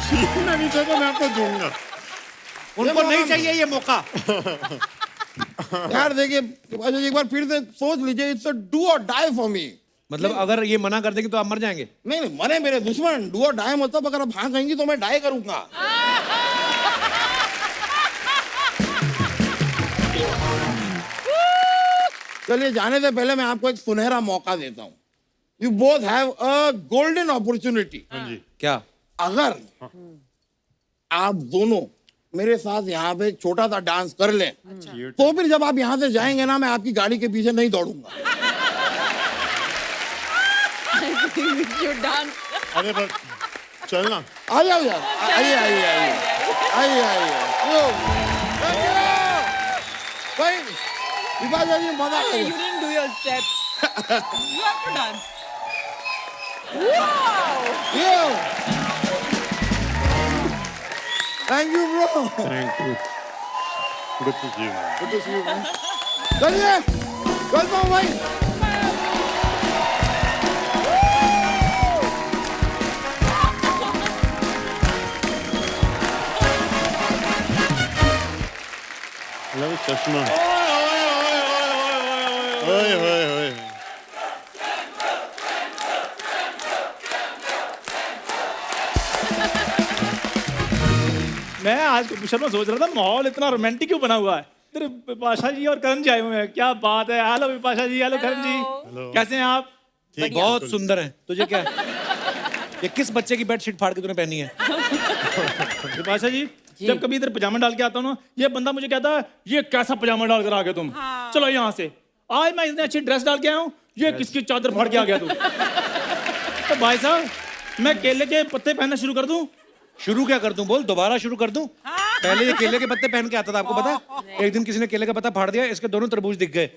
छीनना नहीं चाहता, मैं आपको दूंगा। उनको नहीं चाहिए ये मौका। यार देखिए, एक बार फिर से सोच लीजिए, इट्स अ डू और डाई फॉर मी। मतलब अगर ये मना कर देंगे तो आप मर जाएंगे? नहीं नहीं, मरे मेरे दुश्मन, डू और डाई मतलब अगर आप हाँ कहेंगी तो मैं डाई करूंगा। चलिए, जाने से पहले मैं आपको एक सुनहरा मौका देता हूं। You both have a golden opportunity. क्या? अगर आप दोनों मेरे साथ यहाँ पे एक छोटा सा डांस कर लें, तो फिर जब आप यहाँ से जाएंगे ना, मैं आपकी गाड़ी के पीछे नहीं दौड़ूंगा। You dance. अरे पर चलना। आ जाओ यार, आइए आइए आइए आइए आइए। भाई, विभा जी मजा आ You गया। didn't do your steps. You have to dance. Wow! Yo! Thank you, bro. Thank you good to see you Good to see you, man. चलिए, चलता हूँ भाई. लव चश्मा ओए ओए ओए मैं आज शर्मा सोच रहा था माहौल इतना रोमांटिक क्यों बना हुआ है। इधर विपाशा जी और करण जी आए हुए हैं, क्या बात है। हेलो विपाशा जी, हेलो करण जी, कैसे हैं आप? ठीक बहुत सुंदर है। तुझे क्या है? ये किस बच्चे की बेडशीट फाड़ के तूने पहनी है? विपाशा जी, जब कभी इधर पजामा डाल के आता हूँ ना, ये बंदा मुझे कहता है ये कैसा पजामा डाल कर आ गए तुम, चलो यहाँ से। आज मैं इतनी अच्छी ड्रेस डाल के आया हूँ, ये किसकी चादर फाड़ के आ गया तू। तो भाई साहब, मैं केले के पत्ते पहनना शुरू कर दूं? शुरू क्या कर दूं? बोल, दोबारा शुरू कर दूं? पहले ये केले के पत्ते पहन के आता था, आपको पता है? एक दिन किसी ने केले का पत्ता फाड़ दिया, इसके दोनों तरबूज दिख गए।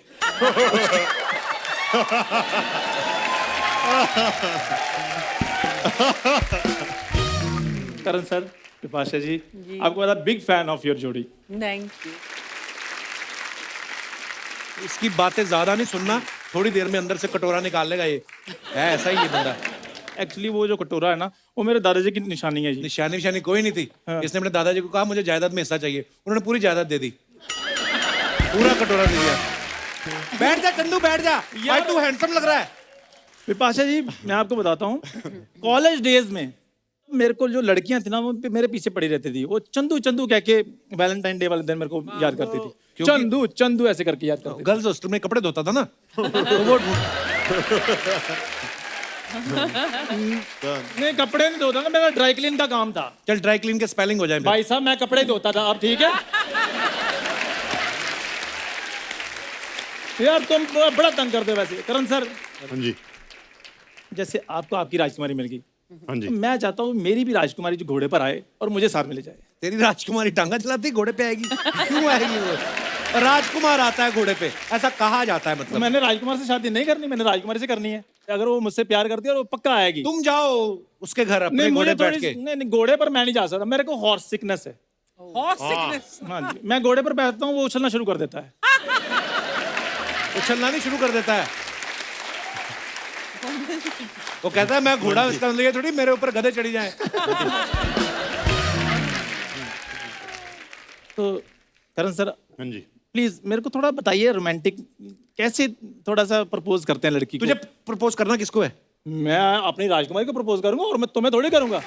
करण सर, विपाशा जी, आपको पता, बिग फैन ऑफ योर जोड़ी। Thank you. इसकी बातें ज्यादा नहीं सुनना, थोड़ी देर में अंदर से कटोरा निकाल लेगा ये। है ऐसा ही ये बंदा। एक्चुअली वो जो कटोरा है ना, वो मेरे दादाजी की निशानी है जी। निशानी निशानी कोई नहीं थी। इसने अपने दादाजी को कहा मुझे जायदाद में हिस्सा चाहिए, उन्होंने पूरी जायदाद दे दी, पूरा कटोरा दे दिया। बैठ जा चंदू, बैठ जा, यार तू हैंडसम लग रहा है। विपाशा जी, मैं आपको बताता हूँ, कॉलेज डेज में मेरे को जो लड़कियां थी ना, वो मेरे पीछे पड़ी रहती थी। वो चंदू चंदू कह के वैलेंटाइन डे वाले दिन मेरे को याद करती थी। चंदू चंदू ऐसे करके याद करती थी। गर्ल्स हॉस्टल में कपड़े धोता था ना, तो वो नहीं, कपड़े नहीं धोता था, मेरा ड्राई क्लीन का काम था। चल ड्राई क्लीन के स्पेलिंग हो जाए। भाई साहब, मैं कपड़े धोता था। अब ठीक है यार, तुम बड़ा तंग करते हो वैसे। करण सर, हाँ जी जैसे आपको आपकी राजकुमारी मिल गई, हाँ जी तो मैं चाहता हूँ मेरी भी राजकुमारी जो घोड़े पर आए और मुझे साथ मिले जाए। तेरी राजकुमारी टांगा चलाती घोड़े पे आएगी? क्यों आएगी वो? राजकुमार आता है घोड़े पे, ऐसा कहा जाता है। तो मतलब मैंने राजकुमार से शादी नहीं करनी, मैंने राजकुमारी से करनी है। अगर वो मुझसे प्यार करती है और वो पक्का आएगी। तुम जाओ उसके घर अपने नहीं, घोड़े मुझे बैठ के। नहीं, घोड़े पर मैं नहीं जा सकता, मेरे को हॉर्स सिकनेस है। Horse sickness. हाँ जी, मैं घोड़े पर बैठता हूँ, वो उछलना शुरू कर देता है। उछलना नहीं शुरू कर देता है, वो कहता है मैं घोड़ा, इसका मतलब ये थोड़ी मेरे ऊपर गधे चढ़ी जाए। तो करण सर, हाँ जी प्लीज मेरे को थोड़ा बताइए, रोमांटिक कैसे थोड़ा सा प्रपोज करते हैं लड़की को? तुझे प्रपोज करना किसको है? मैं अपनी राजकुमारी को प्रपोज करूंगा, और मैं तुम्हें थोड़ी करूंगा।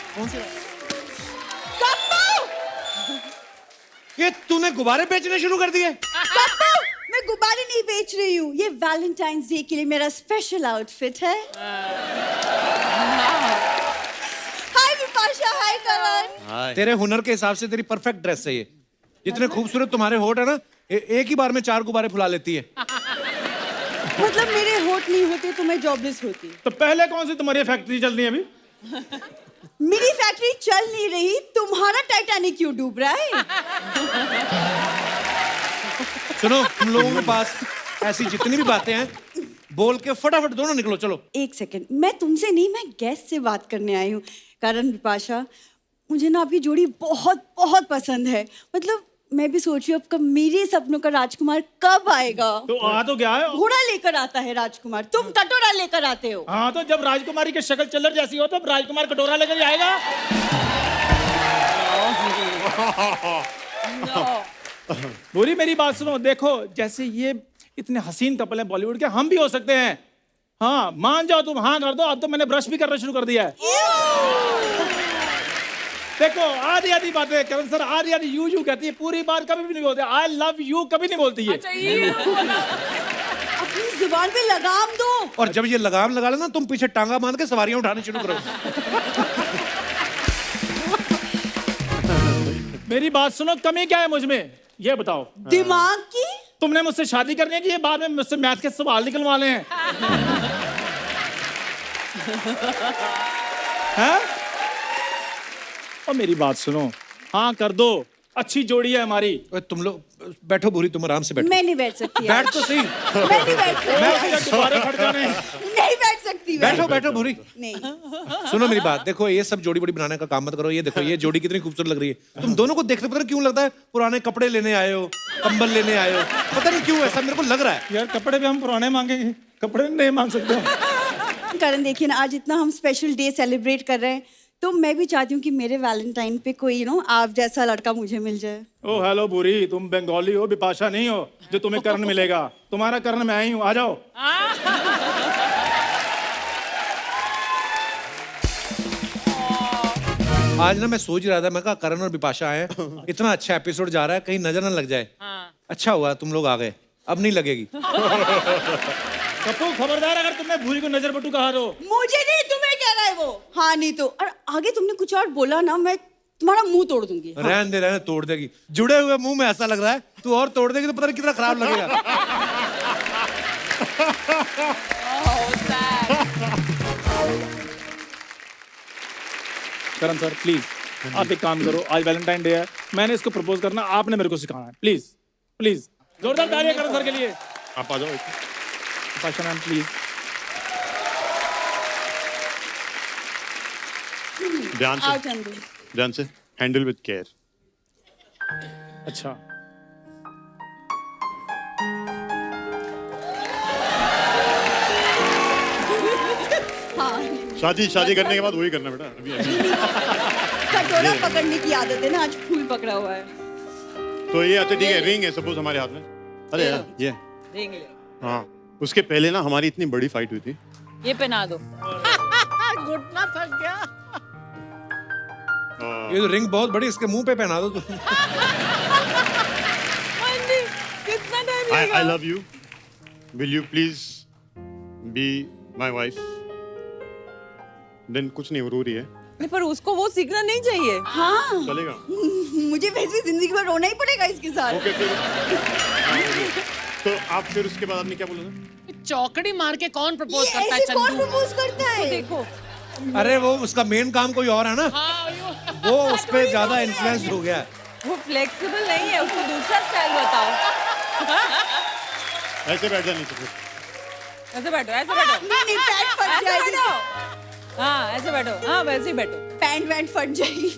ये तूने गुब्बारे बेचने शुरू कर दिए? कप्पू, मैं गुब्बारे नहीं बेच रही हूँ, ये वैलेंटाइंस डे के लिए मेरा स्पेशल आउटफिट है। हाय विपाशा, हाय करण। तेरे हुनर के हिसाब से तेरी परफेक्ट ड्रेस है ये। जितने खूबसूरत तुम्हारे होठ है ना, एक ही बार में 4 गुब्बारे फुला लेती है। मतलब मेरे होठ नहीं होते तो मैं जॉबलेस होती। तो पहले कौन सी तुम्हारी फैक्ट्री चल रही है अभी? मेरी फैक्ट्री चल नहीं रही, तुम्हारा टाइटैनिक क्यों डूब रहा है? सुनो, तुम लोगों के पास ऐसी जितनी भी बातें हैं, बोल के फटाफट दोनों निकलो। चलो एक सेकंड, मैं तुमसे नहीं, मैं गेस्ट से बात करने आई हूँ। करण, विपाशा, मुझे ना आपकी जोड़ी बहुत बहुत पसंद है। मतलब मैं भी सोच रही हूँ, अब मेरे सपनों का राजकुमार कब आएगा? तो आ तो गया है। घोड़ा लेकर आता है राजकुमार, तुम कटोरा लेकर आते हो। हाँ, तो जब राजकुमारी की शक्ल चिल्लर जैसी हो, तब राजकुमार कटोरा लेकर आएगा। बुरी मेरी बात सुनो, देखो जैसे ये इतने हसीन कपल हैं बॉलीवुड के, हम भी हो सकते हैं। हाँ, मान जाओ तुम, हाँ कर दो। अब तो मैंने ब्रश भी करना शुरू कर दिया है। देखो, आधी आधी बातें करण सर, आधी आधी यू कहती है, पूरी बात कभी भी नहीं बोलते। आई लव यू कभी नहीं बोलती है। अपनी जुबान पे लगाम दो। और जब ये लगाम लगा लेना, तुम पीछे टांगा बांध के सवारियां उठाने शुरू करो। मेरी बात सुनो, कमी क्या है मुझ में, ये बताओ। दिमाग की? तुमने मुझसे शादी करनी है कि ये बाद में मुझसे मैथ के सवाल निकलवाने हैं? हैं? और मेरी बात सुनो, हाँ कर दो। अच्छी जोड़ी है हमारी। ओए, तुम लोग बैठो भूरी, तुम आराम से बैठो। मैं नहीं बैठ सकती बैठ आज। तो सही। मैं नहीं बैठ मैं सकती उसके दोबारा फट जाने। नहीं बैठ सकती मैं। बैठो बैठो भूरी। नहीं सुनो मेरी बात, देखो ये सब जोड़ी बड़ी बनाने का काम मत करो। ये देखो ये जोड़ी कितनी खूबसूरत लग रही है। तुम दोनों को देखते पता नहीं क्यों लगता है पुराने कपड़े लेने आए हो, कंबल लेने आए हो, पता नहीं क्यों ऐसा मेरे को लग रहा है। यार कपड़े भी हम पुराने मांगेंगे, कपड़े नहीं मांग सकते हम। करण देखिए ना, आज इतना हम स्पेशल डे सेलिब्रेट कर रहे हैं, तो मैं भी चाहती हूँ कि मेरे वैलेंटाइन पे कोई आप जैसा लड़का मुझे मिल जाए। ओ हेलो बुरी, तुम बंगाली हो, बिपाशा नहीं हो जो तुम्हें कर्ण मिलेगा। तुम्हारा कर्ण मैं ही हूँ, आ जाओ। आज ना मैं सोच रहा था, मैं कहा करण और बिपाशा आए हैं, इतना अच्छा एपिसोड जा रहा है, कहीं नजर ना लग जाए। अच्छा हुआ तुम लोग आ गए, अब नहीं लगेगी। कपूर खबरदार, अगर तुमने भूरी को नजर बटू कहा तो। मुझे नहीं, तुम्हें कह रहा है वो। हाँ नहीं तो, और आगे तुमने कुछ और बोला ना, मैं तुम्हारा मुंह तोड़ दूंगी। हाँ। रहने दे, तोड़ देगी। जुड़े हुए मुंह में ऐसा लग रहा है, तू और तोड़ देगी तो पता नहीं कितना खराब लगेगा। करण सर प्लीज, आप एक काम करो, आज वैलेंटाइन डे है, मैंने इसको प्रपोज करना, आपने मेरे को सिखाना है। प्लीज प्लीज, जोरदार तालियां करण सर के लिए। आप आ जाओ। Pasha ma'am please. ध्यान आओ से, चंदू। ध्यान से, हैंडल विद केयर। अच्छा हाँ, शादी करने के बाद वही करना बेटा। अभी कटोरा पकड़ने की आदत है ना, आज फूल पकड़ा हुआ है। तो ये अच्छा ठीक है, रिंग है सपोज हमारे हाथ में। अरे यार ये रिंग ले, हाँ, उसके पहले ना हमारी इतनी बड़ी फाइट हुई थी। ये पहना दो। घुटना थक गया। ये तो रिंग बहुत बड़ी, इसके मुंह पे पहना दो तुम। कितना time I love you. Will you please be my wife? Then कुछ नहीं, वो रो रही है। नहीं, पर उसको वो सीखना नहीं चाहिए। हाँ चलेगा। मुझे वैसे भी जिंदगी भर रोना ही पड़ेगा इसके साथ। ओके फिर तो आप फिर उसके बाद आपने क्या बोला था? चौकड़ी मार के कौन प्रपोज ये करता है ऐसे कौन चंदू? प्रपोज करता है? देखो, अरे वो उसका मेन काम कोई और है ना, हाँ, वो उस पे ज्यादा इन्फ्लुएंस हो गया है। वो फ्लेक्सिबल नहीं है, उसको दूसरा स्टाइल बताओ। ऐसे बैठ जा नीचे फिर। ऐसे बैठो, ऐसे बैठो, नहीं पैंट फट ऐसे जाएगी। बैठो। हाँ ऐसे बैठो, हाँ वैसे ही बैठो। पैंट वैंट फट जाएगी।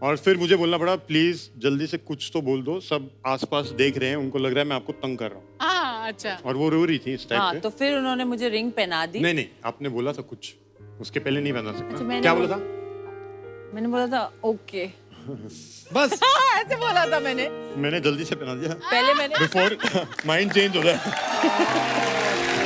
और फिर मुझे बोलना पड़ा प्लीज जल्दी से कुछ तो बोल दो, सब आसपास देख रहे हैं, उनको लग रहा है मैं आपको तंग कर रहा हूँ। हाँ, अच्छा। और वो रो रही थी इस टाइप हाँ पे। तो फिर उन्होंने मुझे रिंग पहना दी। नहीं आपने बोला था कुछ, उसके पहले नहीं पहना सकता। अच्छा, मैंने क्या वो- बोला था? मैंने बोला था ओके। बस ऐसे बोला था मैंने। मैंने जल्दी से पहना दिया पहले मैंने बिफोर माइंड चेंज हो जाए।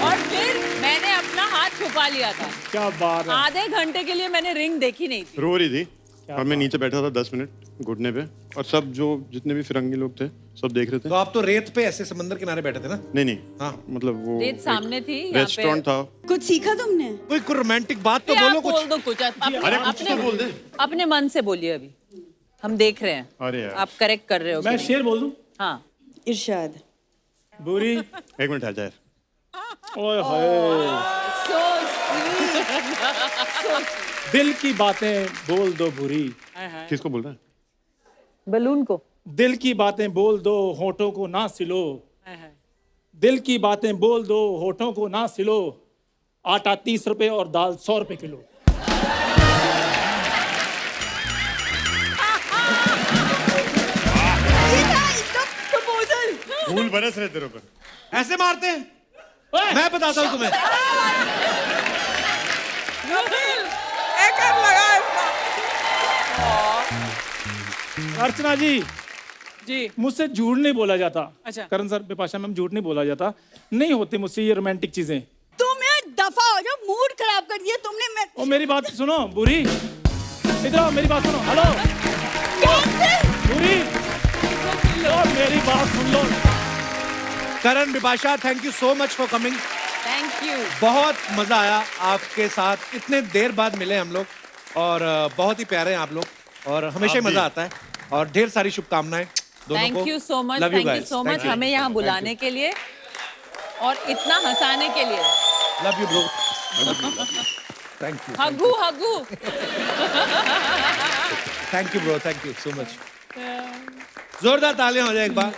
और फिर मैंने अपना हाथ छुपा लिया था। क्या बात है। आधे घंटे के लिए मैंने रिंग देखी नहीं थी। रो रही थी और मैं नीचे बैठा था 10 मिनट घुटने पे, और सब जो जितने भी फिरंगी लोग थे सब देख रहे थे। तो आप तो रेत पे ऐसे समंदर किनारे बैठे थे ना। नहीं हाँ। मतलब वो रेत सामने थी, यहाँ पे- रेस्टोरेंट था। कुछ सीखा तुमने? कोई रोमांटिक बात तो आप बोलो बोल कुछ। दो कुछ। अरे कुछ तो बोल दे। अपने मन से बोलिए, अभी हम देख रहे हैं। अरे यार आप करेक्ट कर रहे हो कि मैं नहीं? शेर बोल दूं? हाँ इरशाद। बुरी, एक मिनट हट जाए। ओए होए, So sweet. So sweet. दिल की बातें बोल दो बुरी, किसको बोल रहा है? बलून को। दिल की बातें बोल दो होठों को ना सिलो, दिल की बातें बोल दो होठों को ना सिलो, आटा 30 रुपए और दाल 100 रुपए किलो। इसका प्रपोजल। फूल बरस रहे तेरे ऊपर। ऐसे मारते हैं, ओए, मैं बताता हूँ तुम्हें। अर्चना जी, जी। मुझसे झूठ नहीं बोला जाता। अच्छा। करण सर, बिपाशा मैम, झूठ नहीं बोला जाता, नहीं होती मुझसे ये रोमांटिक चीजें। तुम यार दफा हो जाओ, मूड खराब कर दिया तुमने। मैं ओ मेरी बात सुनो बुरी, इधर आओ, मेरी बात सुनो। हेलो बुरी, ओ मेरी बात सुन लो। Karan, Bipasha, thank you so much for coming. Thank you. बहुत मजा आया आपके साथ, इतने देर बाद मिले हम लोग, और बहुत ही प्यारे हैं आप लोग, और हमेशा ही आप भी। मजा आता है। और ढेर सारी शुभकामनाएं दोनों को। Thank you so much, Love you thank you guys. So Thank much you. हमें यहाँ बुलाने के लिए और इतना हंसाने के लिए। Love you bro. Thank you हगू हगू thank you bro, thank you so much. जोरदार तालियां हो जाए एक बार।